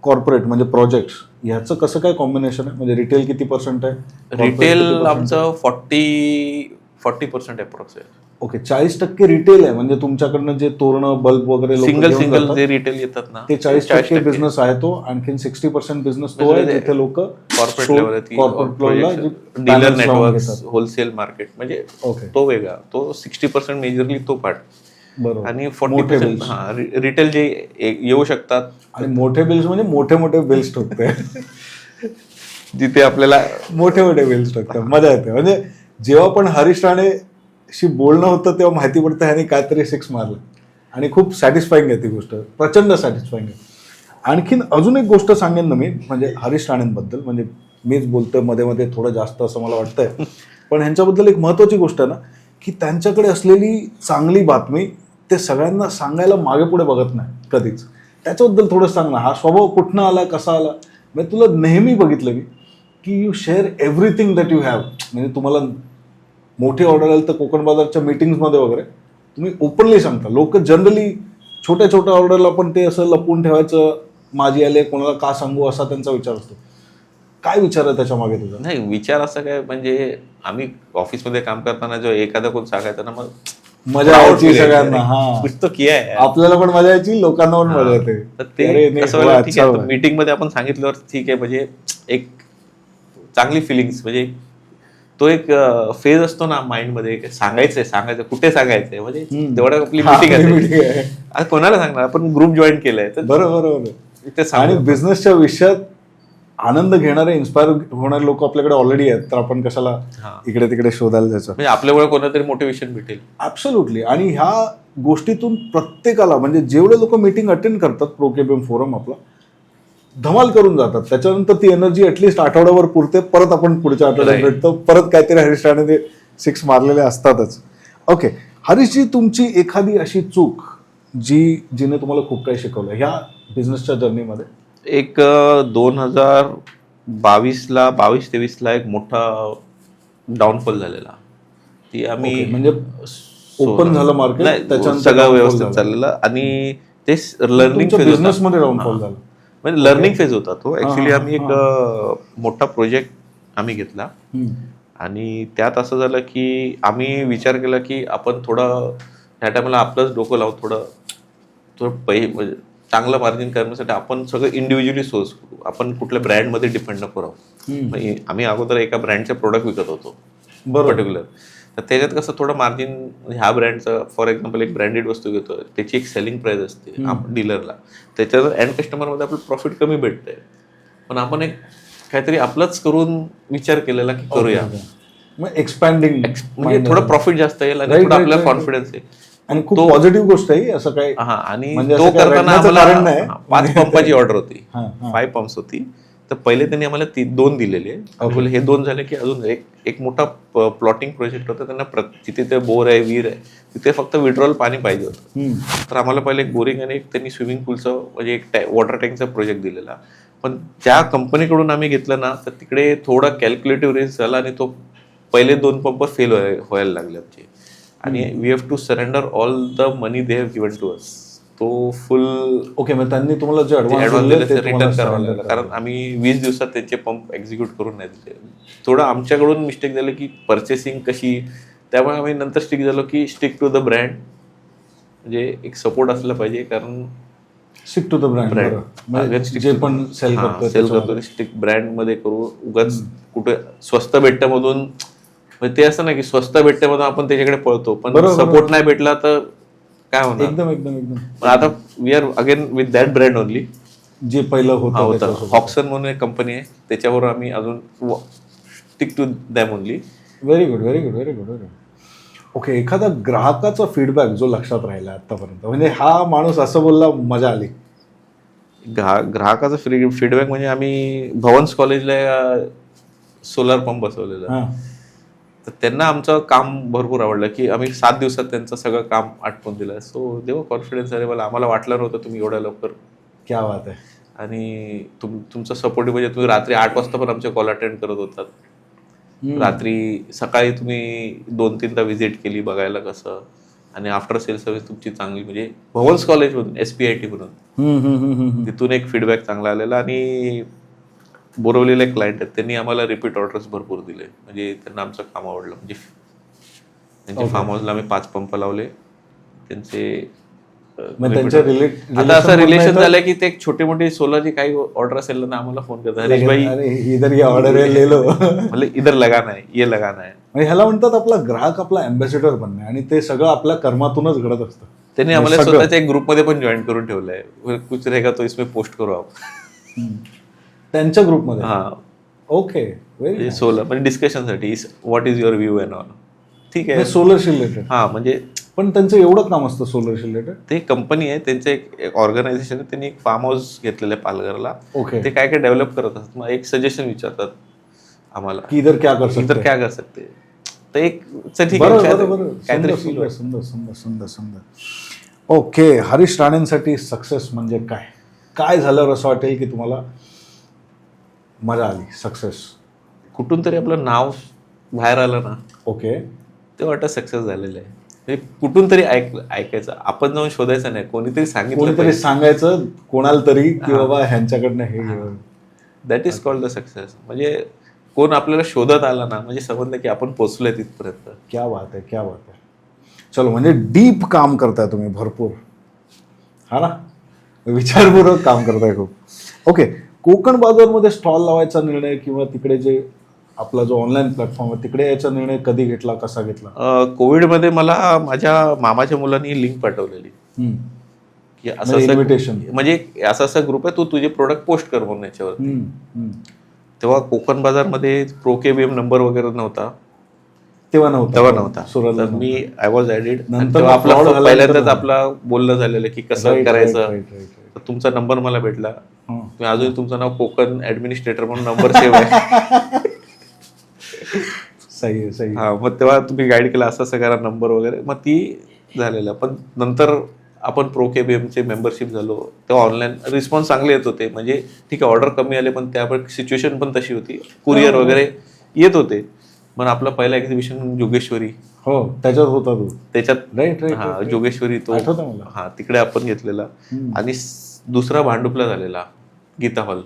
कॉर्पोरेट म्हणजे प्रोजेक्ट्स ह्याचं कसं काय कॉम्बिनेशन आहे? म्हणजे रिटेल किती % आहे? रिटेल आमचं 40% अप्रॉक्स आहे. ओके, 40% रिटेल आहे. म्हणजे तुमच्याकडनं जे तोरणं, बल्ब वगैरे सिंगल जे रिटेल येतात ना, ते 40% बिझनेस आहे तो. आणखी 60% बिझनेस तो आहे जिथे लोक कॉर्पोरेट लेवलला डीलर नेटवर्क, होलसेल मार्केट, म्हणजे तो वेगळा, तो 60% मेजरली तो पार्ट. बरोबर. आणि 40% रिटेल जे येऊ शकतात. आणि मोठे बिल्स म्हणजे मोठे बिल्स ठोकते जिथे आपल्याला मोठे बिल्स ठोकतात. मजा येते. म्हणजे जेव्हा पण हरीश राणेशी बोलणं होतं तेव्हा माहिती पडतं ह्याने काहीतरी 6 मारलं, आणि खूप सॅटिस्फाईंग आहे ती गोष्ट, प्रचंड सॅटिस्फाईंग आहे. आणखीन अजून एक गोष्ट सांगेन ना मी, म्हणजे हरीश राणेंबद्दल, म्हणजे मीच बोलतोय मध्ये मध्ये थोडं जास्त असं मला वाटतंय, पण ह्यांच्याबद्दल एक महत्त्वाची गोष्ट आहे ना, की त्यांच्याकडे असलेली चांगली बातमी ते सगळ्यांना सांगायला मागे पुढे बघत नाही कधीच. त्याच्याबद्दल थोडं सांग ना, हा स्वभाव कुठनं आला, कसा आला? म्हणजे तुला नेहमी बघितलं मी की you share everything that you have. म्हणजे तुम्हाला मोठी ऑर्डर आली तर कोकण बाजारच्या मीटिंग्समध्ये वगैरे तुम्ही ओपनली सांगता. लोक जनरली छोट्या छोट्या ऑर्डरला पण ते असं लपवून ठेवायचं, माझी आले कोणाला का सांगू, असा त्यांचा विचार असतो. काय विचार आहे त्याच्या मागे तुझा? नाही, विचार असं काय, म्हणजे आम्ही ऑफिसमध्ये काम करताना जो एखादा कोण सांगायचा ना, मग मजा यायची सगळ्यांना. हा, कुछ तो किया है. आपल्याला पण मजा यायची, लोकांना पण मजा येते. तर ते कसं व्हायला, ठीक आहे मीटिंग मध्ये आपण सांगितल्यावर ठीक आहे, म्हणजे एक चांगली फिलिंग्स, म्हणजे तो एक फेज असतो ना माइंड मध्ये, सांगायचं कुठे सांगायचंय, म्हणजे तेवढ्या आपली मीटिंग आहे. आता कोणाला सांगणार, आपण ग्रुप जॉईन केलाय तर बरोबर. आणि बिझनेसच्या विषयात आनंद घेणारे, इन्स्पायर होणारे लोक आपल्याकडे ऑलरेडी आहेत, तर आपण कशाला इकडे तिकडे शोधायला जायचं. म्हणजे आपल्यामुळे कोणातरी मोटिवेशन भेटेल. ऍब्सोल्युटली. आणि ह्या गोष्टीतून प्रत्येकाला, म्हणजे जेवढे लोक मीटिंग अटेंड करतात प्रोकेबियम फोरम आपला, धमाल करून जातात. त्याच्यानंतर ती एनर्जी ऍटलिस्ट आठवड्यावर पुरते, परत आपण पुढच्या आठवड्यात भेटतो, परत काहीतरी हरीश राणे ते 6 मारलेले असतातच. ओके, हरीशजी, तुमची एखादी अशी चूक जिने तुम्हाला खूप काही शिकवलं ह्या बिझनेसच्या जर्नीमध्ये? एक 2022-23 एक मोठा डाऊनफॉल झालेला. ती आम्ही म्हणजे ओपन झालं मार्केट, त्याच्यानंतर सगळं व्यवस्थित चाललेलं, आणि ते लर्निंग फेज बिझनेसमध्ये डाऊनफॉल झालं. म्हणजे लर्निंग फेज होता तो. ऍक्च्युली आम्ही एक मोठा प्रोजेक्ट आम्ही घेतला, आणि त्यात असं झालं की आम्ही विचार केला की आपण थोडं त्या टायमाला आपलंच डोकं लावून थोडं म्हणजे चांगलं मार्जिन करण्यासाठी आपण सगळं इंडिव्हिज्युअली सोर्स करू, आपण कुठल्या ब्रँडमध्ये डिपेंड नको राहू. आम्ही अगोदर एका ब्रँडचे प्रोडक्ट विकत होतो पर्टिक्युलर, तर त्याच्यात कसं थोडं मार्जिन, ह्या ब्रँडचं फॉर एक्झाम्पल एक ब्रँडेड वस्तू घेतो, त्याची एक सेलिंग प्राइस असते डीलरला, त्याच्यावर एंड कस्टमरमध्ये आपलं प्रॉफिट कमी भेटतंय, पण आपण एक काहीतरी आपलंच करून विचार केलेला की करूया, एक्सपॅन्डिंग, म्हणजे थोडं प्रॉफिट जास्त येईल आणि थोडं आपल्याला कॉन्फिडन्स येईल. आणि खूप पॉझिटिव्ह गोष्ट आहे असं काही. आणि तो करताना आम्हाला 5 पंपाची ऑर्डर होती, 5 पंप्स होती. तर पहिले त्यांनी आम्हाला 2 दिलेले, हे 2 झाले की अजून एक मोठा प्लॉटिंग प्रोजेक्ट होता त्यांना, जिथे ते बोर आहे, विहीर आहे, तिथे फक्त विड्रॉल पाणी पाहिजे होतं. तर आम्हाला पहिले एक बोरिंग आणि एक त्यांनी स्विमिंग पूलचं म्हणजे एक वॉटर टँकचा प्रोजेक्ट दिलेला. पण ज्या कंपनीकडून आम्ही घेतलं ना, तर तिकडे थोडा कॅल्क्युलेटिव्ह रिस्क झाला आणि तो पहिले 2 पंप फेल व्हायला लागले आमचे, आणि we have to surrender all the money they have given to us. तो फुल ओके, मग त्यांनी तुम्हाला जे ऍडव्हान्स दिले ते रिटर्न करावं लागलं, कारण आम्ही 20 दिवसात त्यांचे पंप एक्झिक्यूट करून नाही दिले. थोडं आमच्याकडून मिस्टेक झालं की पर्चेसिंग कशी, त्यामुळे आम्ही नंतर स्टिक झालो की स्टिक टू द ब्रँड, म्हणजे एक सपोर्ट असला पाहिजे, कारण स्टिक टू द ब्रँड, जे पण सेल करतो स्टिक ब्रँड मध्ये करू. उगाच कुठे स्वस्त भेटतं मधून, म्हणजे ते असं नाही की स्वस्त भेटतं मधून आपण त्याच्याकडे पळतो, पण सपोर्ट नाही भेटला तर काय होणार. एकदम एकदम एकदम. आता we are again with that brand only, जे पहिलं होतं. हॉक्सन म्हणून एक कंपनी आहे, त्याच्यावर आम्ही अजून stick to them only. Very good, very good, very good, very good. Okay, एखादा ग्राहकाचा फीडबॅक जो लक्षात राहिला आतापर्यंत, म्हणजे हा माणूस असं बोलला, मजा आली. ग्राहकाचा फीडबॅक म्हणजे आम्ही भवन्स कॉलेजला सोलार पंप बसवलेला, तर त्यांना आमचं काम भरपूर आवडलं की आम्ही 7 दिवसात त्यांचं सगळं काम आटपून दिलं. सो देव कॉन्फिडन्स आहे मला, आम्हाला वाटलं नव्हतं तुम्ही एवढ्या लवकर. क्या बात आहे. आणि तुमचं सपोर्टिव्ह, म्हणजे तुम्ही रात्री 8 वाजता पण आमचे कॉल अटेंड करत होतात, रात्री सकाळी तुम्ही 2-3दा व्हिजिट केली बघायला कसं, आणि आफ्टर सेल सर्व्हिस तुमची चांगली, म्हणजे भवन्स कॉलेजमधून SPIT म्हणून तिथून एक फीडबॅक चांगला आलेला. आणि बोरवलेले क्लायंट आहेत, त्यांनी आम्हाला रिपीट ऑर्डर्स भरपूर दिले, म्हणजे त्यांना आमचं काम आवडलं. म्हणजे त्यांच्या फार्म हाऊसला आम्ही 5 पंप लावले त्यांचे. आता असं रिलेशन झालं की ते छोटी मोठी सोलरची काही ऑर्डर असेल ना, आम्हाला फोन करतात, हरीश भाई इधर ऑर्डर म्हणजे इधर लगाना है, ये लगाना है. ह्याला म्हणतात आपला ग्राहक आपला अँबॅसेडर बनणे, आणि ते सगळं आपल्या कर्मातूनच घडत असतं. त्यांनी आम्हाला स्वतःच्या एक ग्रुपमध्ये पण जॉईन करून ठेवलंय, कुछ रहेगा तो इसमें पोस्ट करू आपण, त्यांच्या ग्रुपमध्ये. हा, ओके, सोलर म्हणजे डिस्कशनसाठी, what is your view and all. ठीक आहे, सोलरशी रिलेटेड. हा, म्हणजे पण त्यांचं एवढं काम असतं सोलरशी रिलेटेड. ते कंपनी आहे, त्यांचं एक ऑर्गनायझेशन आहे, त्यांनी एक फार्म हाऊस घेतलेलं आहे पालघरला. ओके, ते काय काय डेव्हलप करत असतात, मग एक सजेशन विचारतात आम्हाला की इधर क्या कर सकते. तर एक ठीक आहे, काहीतरी. सुंदर सुंदर सुंदर सुंदर सुंदर. ओके, हरीश राणेंसाठी सक्सेस म्हणजे काय? काय झाल्यावर असं वाटेल की तुम्हाला मजा आली, सक्सेस? कुठून तरी आपलं नाव बाहेर आलं ना, ओके. ते वाटतं सक्सेस झालेलं आहे. म्हणजे कुठून तरी ऐकायचं, आपण जाऊन शोधायचं नाही, कोणीतरी सांगितलं कोणीतरी सांगायचं कोणाला तरी की बाबा ह्यांच्याकडनं हे घे. That is called the success. म्हणजे कोण आपल्याला शोधत आला ना, म्हणजे समजलं की आपण पोहोचलोय तिथपर्यंत. क्या बात आहे, क्या बात आहे. चलो, म्हणजे डीप काम करताय तुम्ही भरपूर, हा ना, विचारपूर्वक काम करताय खूप. ओके, कोकण बाजारमध्ये स्टॉल लावायचा निर्णय किंवा तिकडे जे आपला जो ऑनलाईन प्लॅटफॉर्म आहे तिकडे याचा निर्णय कधी घेतला, कसा घेतला? कोविडमध्ये मला माझ्या मामाच्या मुलांनी लिंक पाठवलेली की असं इन्व्हिटेशन, म्हणजे असा ग्रुप आहे, तू तुझे प्रोडक्ट पोस्ट कर म्हणून याच्यावर. तेव्हा कोकण बाजारमध्ये ProKBM नंबर वगैरे नव्हता, तेव्हा नव्हता. तर मी आय वॉज ऍडेड. तेव्हा आपलं पहिल्यांदाच आपलं बोलणं झालेलं की कसं करायचं. तर तुमचा नंबर मला भेटला. मी अजून तुमचं नाव कोकण ऍडमिनिस्ट्रेटर म्हणून नंबर सेव्ह आहे. सही आहे, सही. हा, मग तेव्हा तुम्ही गाईड केला असं असं करा नंबर वगैरे, मग ती झालेलं. पण नंतर आपण ProKBMचे मेंबरशिप झालो, तेव्हा ऑनलाईन रिस्पॉन्स चांगले येत होते. म्हणजे ठीक आहे, ऑर्डर कमी आले, पण त्यावर सिच्युएशन पण तशी होती, कुरिअर वगैरे येत होते. मग आपलं पहिलं एक्झिबिशन जोगेश्वरी, हो त्याच्यात होता तू. त्याच्यात राईट, हा जोगेश्वरी तो आठवतं मला. हा तिकडे आपण घेतलेला. आणि दुसरा भांडुपला झालेला गीता हॉल.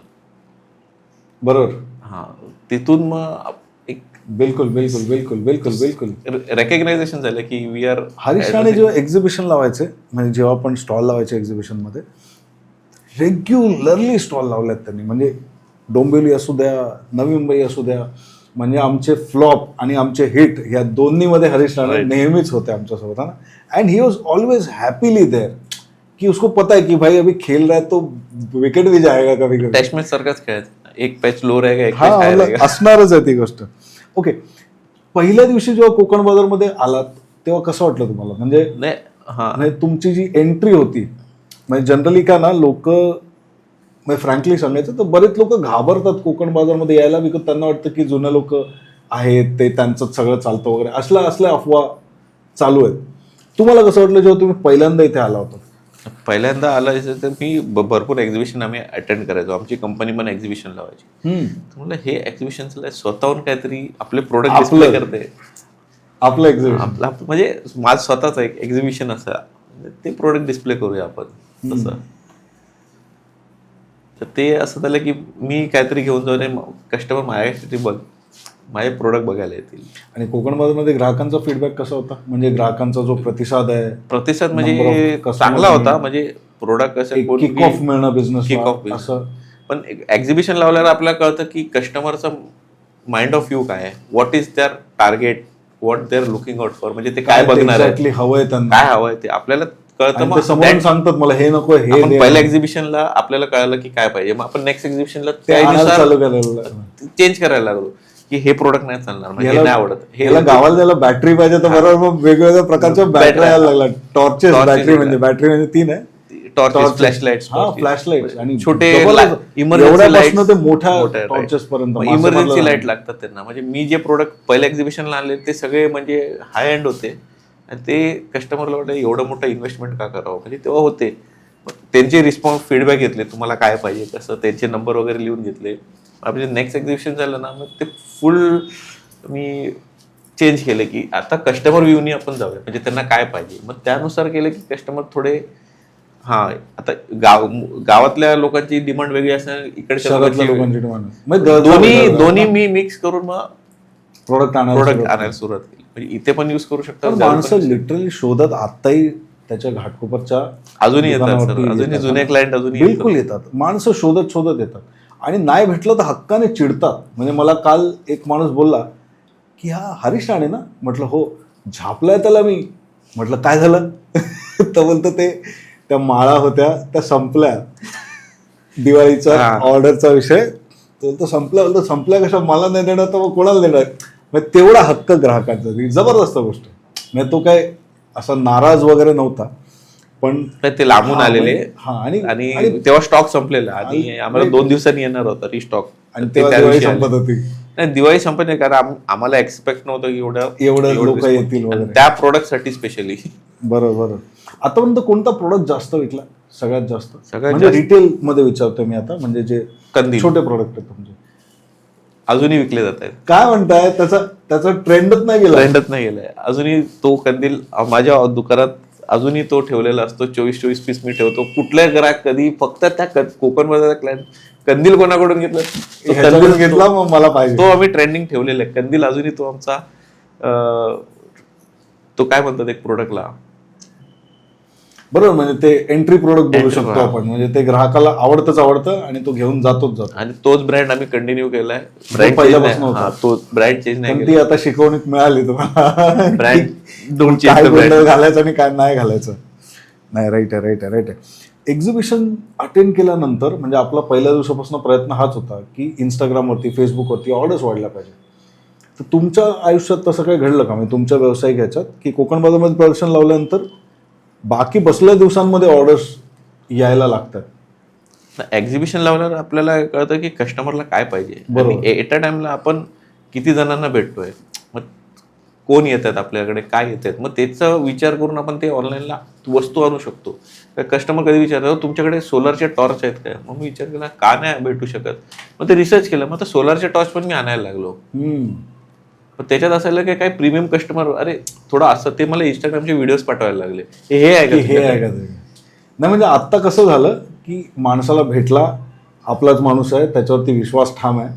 बरोबर. हा, तिथून मग एक बिलकुल बिलकुल बिलकुल बिलकुल बिलकुल रेकग्नायझेशन झालं की वी आर. हरीश राणे जेव्हा एक्झिबिशन लावायचे, म्हणजे जेव्हा आपण स्टॉल लावायचे एक्झिबिशनमध्ये, रेग्युलरली स्टॉल लावल्यात त्यांनी. म्हणजे डोंबिवली असू द्या, नवी मुंबई असू द्या, म्हणजे आमचे फ्लॉप आणि आमचे हिट या दोन्हीमध्ये हरीश राणे नेहमीच होते आमच्यासोबत, ना. And he was always happily there, की उसको पता है कि भाई अभी खेल रहा है तो विकेट भी जाएगा कभी कभी. टेस्ट मॅच सारखाच खेळायचं, एक पॅच लो रहेगा, एक पॅच हाय रहेगा. असणारच आहे ती गोष्ट. ओके, पहिल्या दिवशी जेव्हा कोकण बाजारमध्ये आलात तेव्हा कसं वाटलं तुम्हाला? म्हणजे तुमची जी एंट्री होती, म्हणजे जनरली का ना, लोक, म्हणजे फ्रँकली सांगायचं तर बरेच लोक घाबरतात कोकण बाजारमध्ये यायला, बिकॉज त्यांना वाटतं की जुने लोक आहेत ते त्यांचं सगळं चालतं वगैरे, असल्या अफवा चालू आहेत. तुम्हाला कसं वाटलं जेव्हा तुम्ही पहिल्यांदा इथे आला होता? पहिल्यांदा आलं तर मी भरपूर एक्झिबिशन आम्ही अटेंड करायचो, आमची कंपनी पण एक्झिबिशन लावायची. म्हणलं हे एक्झिबिशनला स्वतःहून काहीतरी आपले प्रोडक्ट डिस्प्ले करते, आपलं एक्झिबिशन आपलं म्हणजे माझं स्वतःच एक एक्झिबिशन असं, ते प्रोडक्ट डिस्प्ले करूया आपण तसं. तर ते असं झालं की मी काहीतरी घेऊन जाऊन कस्टमर माझ्यासाठी माझे प्रोडक्ट बघायला येतील. आणि कोकण बाजारमध्ये ग्राहकांचा फीडबॅक कसा होता? म्हणजे ग्राहकांचा जो प्रतिसाद म्हणजे चांगला होता. म्हणजे प्रोडक्ट कसं किक ऑफ मिळणं, बिझनेस किक ऑफ असं. पण एक्झिबिशन लावल्यावर आपल्याला कळतं की कस्टमरचा माइंड ऑफ व्ह्यू काय आहे, what is their target, what they are looking out for. म्हणजे ते काय बघणार आहे, हवंय त्यांना, काय हवंय ते आपल्याला कळतं. मग समोरून सांगतात मला हे नको, हे. पहिल्या एक्झिबिशनला आपल्याला कळलं की काय पाहिजे, मग आपण नेक्स्ट एक्झिबिशनला त्यानुसार चेंज करायला लागलो की हे प्रोडक्ट नाही चालणार, म्हणजे नाही आवडत, हे गावाला ज्याला बॅटरी पाहिजे तर बरोबर मग वेगवेगळ्या प्रकारच्या बॅटरी यायला लागला. टॉर्चेस, बॅटरी म्हणजे 3 आहे, टॉर्च, फ्लॅशलाईट आणि छोटे इमर्जन्सी मोठ्या टॉर्चेस पर्यंत इमर्जन्सी लाईट लागतात त्यांना. म्हणजे मी जे प्रोडक्ट पहिल्या एक्झिबिशनला आणले ते सगळे म्हणजे हाय एंड होते, आणि ते कस्टमरला वाटलं एवढं मोठं इन्व्हेस्टमेंट का करावं. म्हणजे तेव्हा होते त्यांचे रिस्पॉन्स, फीडबॅक घेतले, तुम्हाला काय पाहिजे कसं, त्यांचे नंबर वगैरे लिहून घेतले. म्हणजे नेक्स्ट एक्झिबिशन झालं ना, मग ते फुल मी चेंज केलं की आता कस्टमर व्ह्यूनी आपण जाऊया, म्हणजे त्यांना काय पाहिजे. मग त्यानुसार केलं की कस्टमर थोडे, हा आता गावातल्या लोकांची डिमांड वेगळी असणार, इकडच्या लोकांची डिमांड, दोन्ही मी मिक्स करून मग प्रोडक्ट आणायला सुरुवात केली. म्हणजे इथे पण युज करू शकतात माणसं लिटरली शोधत. आताही त्याच्या घाटकोपरच्या अजूनही येतात, अजूनही जुने क्लायंट अजूनही बिलकुल येतात. माणसं शोधत येतात, आणि नाही भेटलं तर हक्काने चिडतात. म्हणजे मला काल एक माणूस बोलला की हा हरीश राणे ना, म्हटलं हो. झापलाय त्याला मी, म्हटलं काय झालं तर बोलतं ते त्या माळा होत्या त्या संपल्या, दिवाळीचा ऑर्डरचा विषय, तो संपल्या कशा, मला नाही देणार तर मग कोणाला देणार. मग तेवढा हक्क ग्राहकांचा, जबरदस्त गोष्ट. म्हणजे तो काय असा नाराज वगैरे नव्हता, पण ते लांबून आलेले. आणि तेव्हा स्टॉक संपलेला आणि आम्हाला 2 दिवसांनी येणार होता रिस्टॉक. आणि ते तेव्हा त्या दिवाळी दिवशी संपत आले. होती. नाही, दिवाळी संपत नाही, कारण आम्हाला एक्सपेक्ट नव्हतं की एवढं लोक येतील वगैरे. त्या प्रोडक्ट साठी स्पेशली. बरोबर. आतापर्यंत कोणता प्रोडक्ट जास्त विकला सगळ्यात जास्त? सगळ्यात म्हणजे जास्त रिटेल मध्ये विचारतोय मी आता, म्हणजे जे कंदील छोटे प्रोडक्ट आहेत तुमचे अजूनही विकले जात आहेत. काय म्हणताय? त्याचा ट्रेंडच नाही गेला. ट्रेंडच नाही गेलाय अजूनही. तो कंदील माझ्या दुकानात अजूनही तो ठेवलेला असतो. 24 पीस मी ठेवतो. कुठल्या ग्राहक कधी फक्त त्या कोकण मध्ये क्लायंट कंदील कोणाकडून घेतलं, तो ह्याच्याकडून कंदील घेतला, मग मला पाहिजे. तो आम्ही ट्रेंडिंग ठेवलेला आहे कंदील अजूनही. तो आमचा तो काय म्हणतात एक प्रोडक्टला, बरोबर, म्हणजे ते एंट्री प्रोडक्ट बोलू Entry, शकतो हा. आपण. म्हणजे ते ग्राहकाला आवडतं आणि तो घेऊन जातो. आणि तोच ब्रँड आम्ही कंटिन्यू केलाय. तो ब्रँड पहिल्यापासून होता. तो ब्रँड चेंज नाही पण ती केला. आता शिकवणीत मिळाली तुम्हाला. ब्रँड काय गोंधळ घालायचं आणि काय नाही घालायचं. नाही, राईट आहे. एक्झिबिशन अटेंड केल्यानंतर म्हणजे आपला पहिल्या दिवसापासून प्रयत्न हाच होता की इंस्टाग्रामवरती, फेसबुकवरती ऑर्डर्स वाढल्या पाहिजे. तर तुमच्या आयुष्यात तसं काही घडलं का? म्हणजे तुमच्या व्यावसायिक ह्याच्यात की कोकण बाजारमध्ये प्रदर्शन लावल्यानंतर बाकी बसल्या दिवसांमध्ये ऑर्डर्स यायला लागतात? एक्झिबिशन लावल्यावर आपल्याला कळतं की कस्टमरला काय पाहिजे बरोबर. आणि एट अ टाइमला आपण किती जणांना भेटतोय, मग कोण येत आहेत आपल्याकडे, काय येत आहेत, मग त्याचा विचार करून आपण ते ऑनलाईनला वस्तू आणू शकतो. कस्टमर कधी विचारतात सोलरचे सोलरचे टॉर्च आहेत काय, मग मी विचार केला का नाही भेटू शकत. मग ते रिसर्च केलं, मग आता सोलरचे टॉर्च पण मी आणायला लागलो. मग त्याच्यात असायला की काही प्रीमियम कस्टमर, अरे थोडं असं, ते मला इंस्टाग्रामचे व्हिडिओज पाठवायला लागले, हे आहे का नाही म्हणजे आता कसं झालं की माणसाला भेटला, आपलाच माणूस आहे, त्याच्यावरती विश्वास ठाम आहे,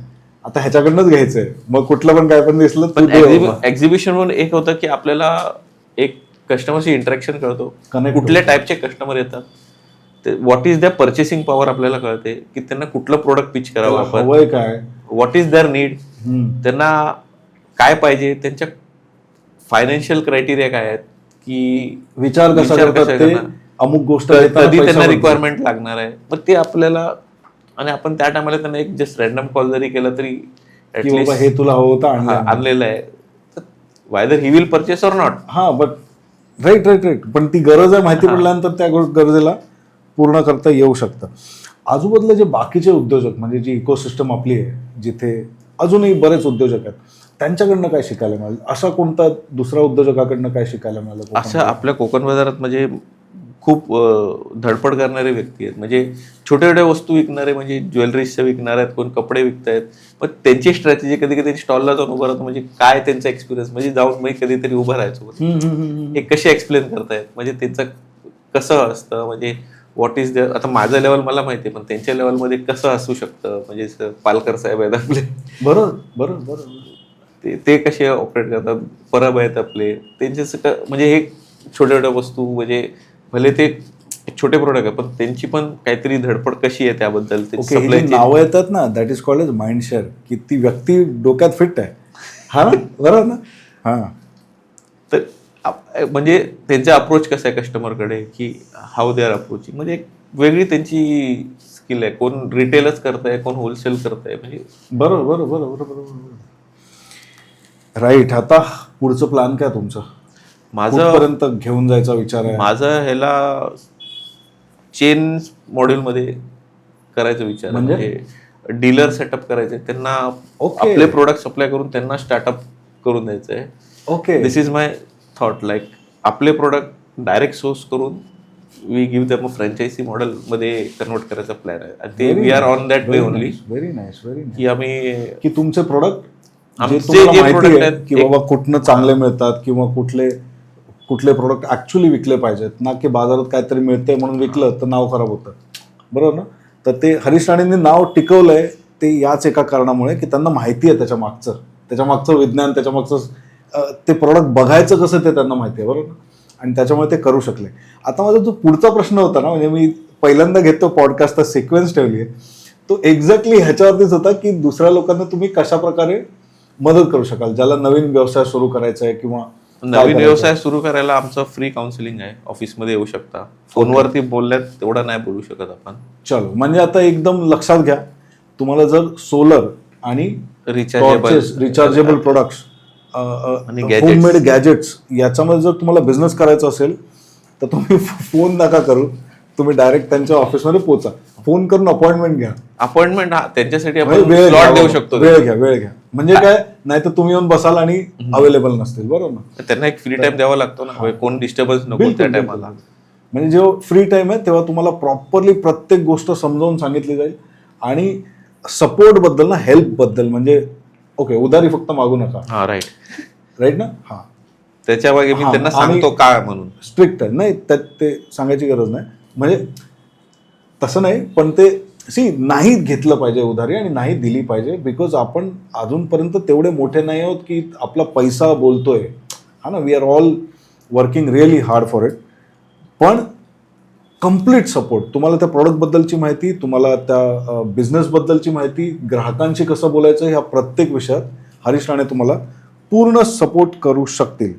आता ह्याच्याकडनंच घ्यायचंय, मग कुठलं पण काय पण दिसलं तू दे बाबा. एक्झिबिशन म्हणून एक होतं की आपल्याला एक कस्टमरशी इंटरॅक्शन कळतो, Connect कुठल्या टाईपचे कस्टमर येतात, ते व्हॉट इज द्या पर्चेसिंग पॉवर आपल्याला कळते की त्यांना कुठलं प्रोडक्ट पिच करावं आपण, हवंय काय, व्हॉट इज देअर नीड, त्यांना काय पाहिजे, त्यांच्या फायनान्शियल क्रायटेरिया काय आहेत, की विचार कसा करतात ते, अमुक गोष्ट कधी त्यांना रिक्वायरमेंट लागणार आहे, मग ते आपल्याला. आणि आपण त्या टायमाला त्यांना एक जस्ट रॅन्डम कॉल जरी केला तरी बाबा हे तुला हवं होतं आणलेलं आहे, whether he will purchase or not. हा, बट राईट पण ती गरज आहे माहिती पडल्यानंतर त्या गरजेला पूर्ण करता येऊ शकतं. आजूबाजूला जे बाकीचे उद्योजक, म्हणजे जी इकोसिस्टम आपली आहे, जिथे अजूनही बरेच उद्योजक आहेत, त्यांच्याकडनं काय शिकायला मिळालं? असा कोणता दुसऱ्या उद्योजकाकडनं काय शिकायला मिळालं? असं आपल्या कोकण बाजारात म्हणजे खूप धडपड करणारे व्यक्ती आहेत. म्हणजे छोट्या छोट्या वस्तू विकणारे, म्हणजे ज्वेलरीजच्या विकणार आहेत, कोण कपडे विकतायत, पण त्यांची स्ट्रॅटेजी कधी कधी स्टॉलला जाऊन उभं राहतो, म्हणजे काय त्यांचा एक्सपिरियन्स, म्हणजे जाऊन मी कधीतरी उभं राहायचो, हे कसे एक्सप्लेन करतायत, म्हणजे त्यांचं कसं असतं, म्हणजे व्हॉट इज द, आता माझं लेवल मला माहिती आहे, पण त्यांच्या लेवलमध्ये कसं असू शकतं, म्हणजे पालकर साहेब आहेत आपले, बरोबर ते कसे ऑपरेट करतात, परब आहेत आपले, त्यांचे म्हणजे हे छोट्या छोट्या वस्तू, म्हणजे भले ते छोटे प्रोडक्ट आहे, पण त्यांची पण काहीतरी धडपड कशी आहे त्याबद्दल. नावं येतात ना, that is called as mind share, की ती व्यक्ती डोक्यात फिट आहे. हा ना, बरोबर ना. हा, तर म्हणजे त्यांचा अप्रोच कसा आहे कस्टमरकडे, की हाऊ दे आर अप्रोचिंग, म्हणजे एक वेगळी त्यांची स्किल आहे. कोण रिटेलच करताय, कोण होलसेल करताय, म्हणजे बरोबर. राईट. आता पुढचं प्लॅन काय तुमचं? माझं पर्यंत घेऊन जायचा विचार आहे? माझं ह्याला चेन मॉडेलमध्ये करायचा विचार, म्हणजे डीलर सेटअप करायचे, त्यांना आपले प्रोडक्ट सप्लाय करून त्यांना स्टार्टअप करून द्यायचं आहे. Okay, this is my thought. Like आपले प्रोडक्ट डायरेक्ट सोर्स करून we give them a franchise model मध्ये कन्वर्ट करायचा प्लॅन आहे. ते we are on that way only. Very nice. की आम्ही की तुमचे प्रोडक्ट आमचे जे प्रोडक्ट आहेत की बाबा कुठनं चांगले मिळतात, किंवा कुठले प्रोडक्ट ऍक्च्युली विकले पाहिजेत, ना की बाजारात काहीतरी मिळतंय म्हणून विकलं तर नाव खराब होतं, बरोबर ना. तर ते हरीश राणेंनी नाव टिकवलंय ते याच एका कारणामुळे की त्यांना माहिती आहे त्याच्या मागचं विज्ञान, त्याच्या मागचं ते प्रोडक्ट बघायचं कसं ते त्यांना माहिती आहे, बरोबर ना. आणि त्याच्यामुळे ते करू शकले. आता माझा जो पुढचा प्रश्न होता ना, म्हणजे मी पहिल्यांदा घेतो पॉडकास्टचा सिक्वेन्स ठेवली आहे, तो एक्झॅक्टली ह्याच्यावरतीच होता की दुसऱ्या लोकांना तुम्ही कशा प्रकारे मदत करू शकाल, ज्याला नवीन व्यवसाय सुरू करायचा आहे किंवा नवीन व्यवसाय सुरू करायला आमचं फ्री काउन्सिलिंग आहे. ऑफिसमध्ये येऊ शकता. फोनवरती बोलल्यात तेवढं नाही बोलू शकत आपण. चलो, म्हणजे आता एकदम लक्षात घ्या, तुम्हाला जर सोलर आणि रिचार्जेबल प्रोडक्ट्स, होममेड गॅजेट्स याच्यामध्ये जर तुम्हाला बिझनेस करायचा असेल तर तुम्ही फोन नका करू, तुम्ही डायरेक्ट त्यांच्या ऑफिसमध्ये पोचा. फोन करून अपॉइंटमेंट घ्या. अपॉइंटमेंट त्यांच्यासाठी म्हणजे आपण वेळ स्लॉट घ्या देऊ बाबा. शकतो. वेळ घ्या म्हणजे काय, नाही तर तुम्ही येऊन बसाल आणि अवेलेबल नसतील, बरोबर ना. त्यांना एक फ्री टाइम द्यावा लागतो ना, कोण डिस्टर्बन्स नको बिलकुल, त्या बिलकुल. टायमाला. म्हणजे जेव्हा फ्री टाइम आहे तेव्हा तुम्हाला प्रॉपरली प्रत्येक गोष्ट समजावून सांगितली जाईल. आणि सपोर्ट बद्दल ना, हेल्प बद्दल, म्हणजे ओके उधारी फक्त मागू नका. हा राईट ना. हा त्याच्या मागे मी हा, त्यांना आणि सांगतो का म्हणून. स्ट्रिक्ट आहे नाही त्यात, ते सांगायची गरज नाही. म्हणजे तसं नाही, पण ते नाही घेतलं पाहिजे उधारी आणि नाही दिली पाहिजे. बिकॉज आपण अजूनपर्यंत तेवढे मोठे नाही आहोत की आपला पैसा बोलतोय. हा ना, we are all working really hard for it. पण कम्प्लीट सपोर्ट, तुम्हाला त्या प्रॉडक्टबद्दलची माहिती, तुम्हाला त्या बिझनेसबद्दलची माहिती, ग्राहकांशी कसं बोलायचं, ह्या प्रत्येक विषयात हरीश राणे तुम्हाला पूर्ण सपोर्ट करू शकतील.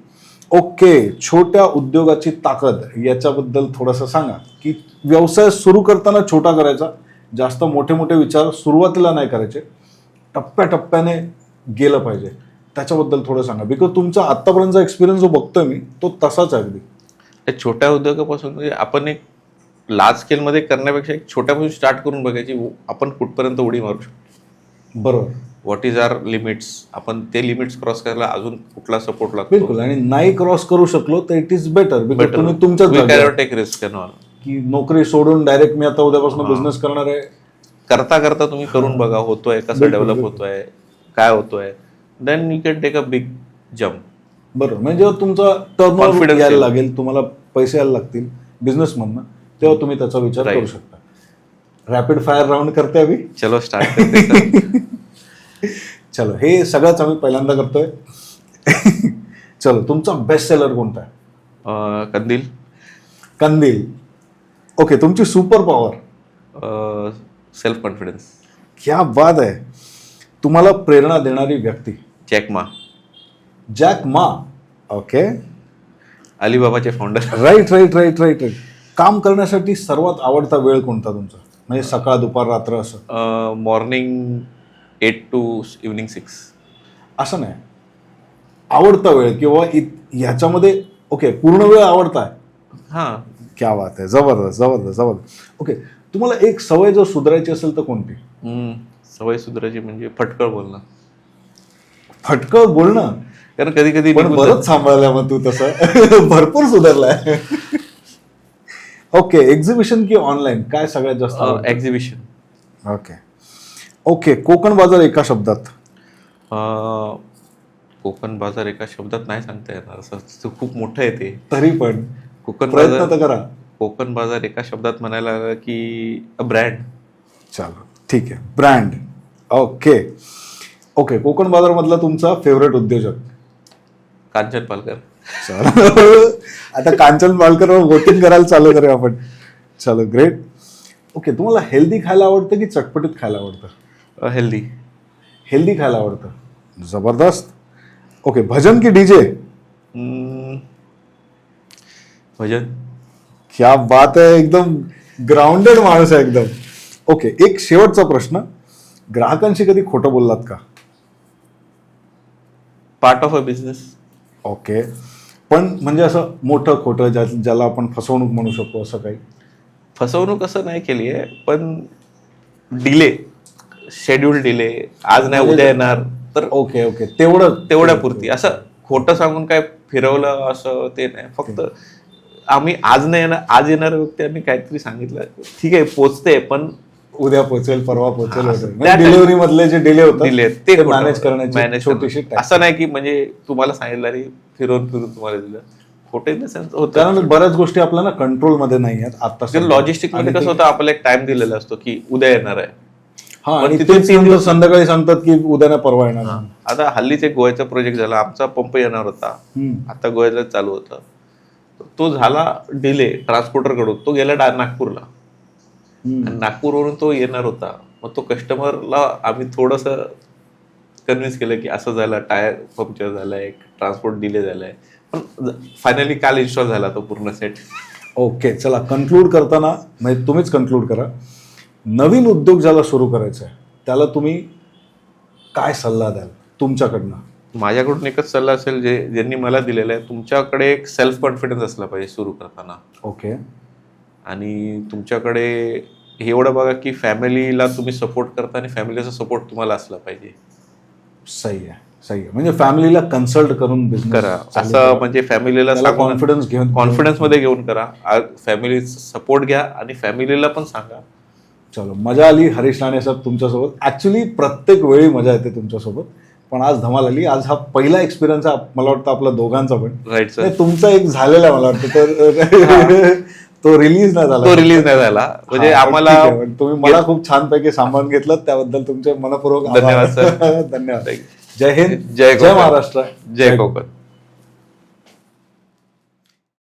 ओके, छोट्या उद्योगाची ताकद याच्याबद्दल थोडंसं सांगा, की व्यवसाय सुरू करताना छोटा करायचा, जास्त मोठे मोठे विचार सुरुवातीला नाही करायचे, टप्प्याटप्प्याने गेलं पाहिजे, त्याच्याबद्दल थोडं सांगा. बिकॉज तुमचा आत्तापर्यंतचा एक्सपिरियन्स जो बघतोय मी तो तसाच आहे अगदी. त्या छोट्या उद्योगापासून म्हणजे आपण एक लार्ज स्केलमध्ये करण्यापेक्षा एक छोट्यापासून स्टार्ट करून बघायची, आपण कुठपर्यंत उडी मारू शकतो. बरोबर. व्हॉट इज आर लिमिट्स, आपण ते लिमिट्स क्रॉस करायला अजून कुठला सपोर्ट लागतो. बिलकुल. आणि नाही क्रॉस करू शकलो तर इट इज बेटर. बिकॉज तुम्ही तुमच्याच वी जागेवर cannot take risk and all. की नोकरी सोडून डायरेक्ट मी आता उद्यापासून बिझनेस करणार आहे. करता करता तुम्ही करून बघा, होतोय कसं, बिलकुल, डेव्हलप बिलकुल. होतोय, काय होतोय, then you can take a big jump. बरोबर. म्हणजे जेव्हा तुमचा टर्नओव्हर Confidence यायला येईल. लागेल, तुम्हाला पैसे यायला लागतील बिझनेसमधनं, तेव्हा तुम्ही त्याचा विचार Right. करू शकता. रॅपिड फायर राऊंड करते आम्ही. चलो स्टार्ट करते. चलो, हे सगळंच आम्ही पहिल्यांदा करतोय. चलो, तुमचा बेस्ट सेलर कोणता आहे? कंदील. कंदील. ओके, तुमची सुपर पॉवर? Self confidence. क्या बात आहे. तुम्हाला प्रेरणा देणारी व्यक्ती? जॅक मा. जॅक मा. ओके. अलिबाबाचे फाउंडर. राईट. काम करण्यासाठी सर्वात आवडता वेळ कोणता तुमचा? म्हणजे सकाळ, दुपार, रात्र असं? Morning 8 to evening 6. असं नाही, आवडता वेळ किंवा ह्याच्यामध्ये ओके पूर्ण वेळ आवडताय. हां. क्या बात आहे. जबरदस्त. ओके, तुम्हाला एक सवय जर सुधारायची असेल तर कोणती? सवय सुधारायची म्हणजे फटकळ बोलणं. फटकळ बोलणं? कारण कधी कधी पण बरंच सांभाळलंय मग तू तसं. भरपूर सुधारलाय. ओके, एक्झिबिशन की ऑनलाईन काय सगळ्यात जास्त आवडतं? एक्झिबिशन. ओके, कोकण बाजार एका शब्दात? कोकण बाजार एका शब्दात नाही सांगता येणार, असं खूप मोठं आहे ते. तरी पण कोकण प्रयत्न बाजार, तर करा. कोकण बाजार एका शब्दात म्हणायला लागला की अ ब्रँड. चलो ठीक आहे, ब्रँड. ओके, कोकण बाजार मधला तुमचा फेवरेट उद्योजक? कांचन पालकर. चलो, आता कांचन पालकरवर वोटिंग करायला चालू करूया आपण. चलो, ग्रेट. ओके, तुम्हाला हेल्दी खायला आवडतं की चटपटीत खायला आवडतं? हेल्दी. हेल्दी खायला आवडतं. जबरदस्त. ओके, भजन की डीजे? भजन. क्या बात आहे, एकदम ग्राउंडेड माणूस आहे एकदम. ओके, एक शेवटचा प्रश्न, ग्राहकांशी कधी खोटं बोललात का? Part of a business. Okay, पण म्हणजे असं मोठं खोटं ज्याला आपण फसवणूक म्हणू शकतो, असं काही? फसवणूक असं नाही केली आहे, पण डिले, शेड्यूल डिले, आज नाही उद्या येणार, तर ओके, तेवढ्या पुरती. असं खोटं सांगून काय फिरवलं असं ते नाही. फक्त आम्ही आज नाही येणार, आज येणाऱ्या व्यक्ती आम्ही काहीतरी सांगितलं, ठीक आहे पोचते, पण उद्या पोहोचेल, परवा पोहोचेल त्या वगैरे. डिलिव्हरी मधले जे डिले दिले होतात ते मॅनेज करण्याची छोटीशी tactic. असं नाही की म्हणजे तुम्हाला सांगितलं आणि फिरून तुम्हाला दिलं. खोटे इन द सेन्स होतं. कारण बऱ्याच गोष्टी आपल्याला कंट्रोलमध्ये नाही आहेत आता. लॉजिस्टिक मध्ये कसं होतं, आपल्याला एक टाइम दिलेला असतो की उद्या येणार आहे. हा, पण आणि तिथून तेच 3 दिवस संध्याकाळी सांगतात की उद्या ना परवा येणार. आता हल्लीच एक गोव्याचा प्रोजेक्ट झाला, आमचा पंप येणार होता, आता गोव्याला चालू होता, तो झाला डिले ट्रान्सपोर्टर कडून, तो गेला नागपूरला, आणि नागपूरवरून तो येणार होता. मग तो कस्टमरला आम्ही थोडस कन्व्हिन्स केलं की असं झालं, टायर पंक्चर झालाय, ट्रान्सपोर्ट डिले झालाय, पण फायनली काल इन्स्टॉल झाला तो पूर्ण सेट. ओके, चला कन्क्लूड करताना म्हणजे तुम्हीच कन्क्लूड करा. नवीन उद्योग ज्याला सुरू करायचा आहे त्याला तुम्ही काय सल्ला द्याल तुमच्याकडनं? माझ्याकडून एकच सल्ला असेल, ज्यांनी मला दिलेला आहे, तुमच्याकडे एक सेल्फ कॉन्फिडन्स असला पाहिजे सुरू करताना. ओके. आणि तुमच्याकडे एवढं बघा की फॅमिलीला तुम्ही सपोर्ट करता आणि फॅमिलीचा सपोर्ट तुम्हाला असला पाहिजे. सही आहे. म्हणजे फॅमिलीला कन्सल्ट करून बिझनेस करा असं, म्हणजे फॅमिलीला कॉन्फिडन्स घेऊन कॉन्फिडन्स मध्ये घेऊन करा. फॅमिली सपोर्ट घ्या आणि फॅमिलीला पण सांगा. चलो, मजा आली हरीश राणे साहेब तुमच्यासोबत. ऍक्च्युली प्रत्येक वेळी मजा येते तुमच्यासोबत, पण आज धमाल आली. आज हा पहिला एक्सपिरियन्स आहे मला वाटतं आपला दोघांचा पण. Right sir. नाही, तुमचा एक झालेला आहे मला वाटतं, तर तो रिलीज नाही झाला. तो रिलीज नाही झाला. म्हणजे हा, आम्हाला ठीक आहे. तुम्ही मला खूप छानपैकी सांभाळून घेतलं, त्याबद्दल तुमचे मनपूर्वक धन्यवाद सर. धन्यवाद. Thank you. Jai Hind, Jai Jai Konkan. Maharashtra, Jai Konkan.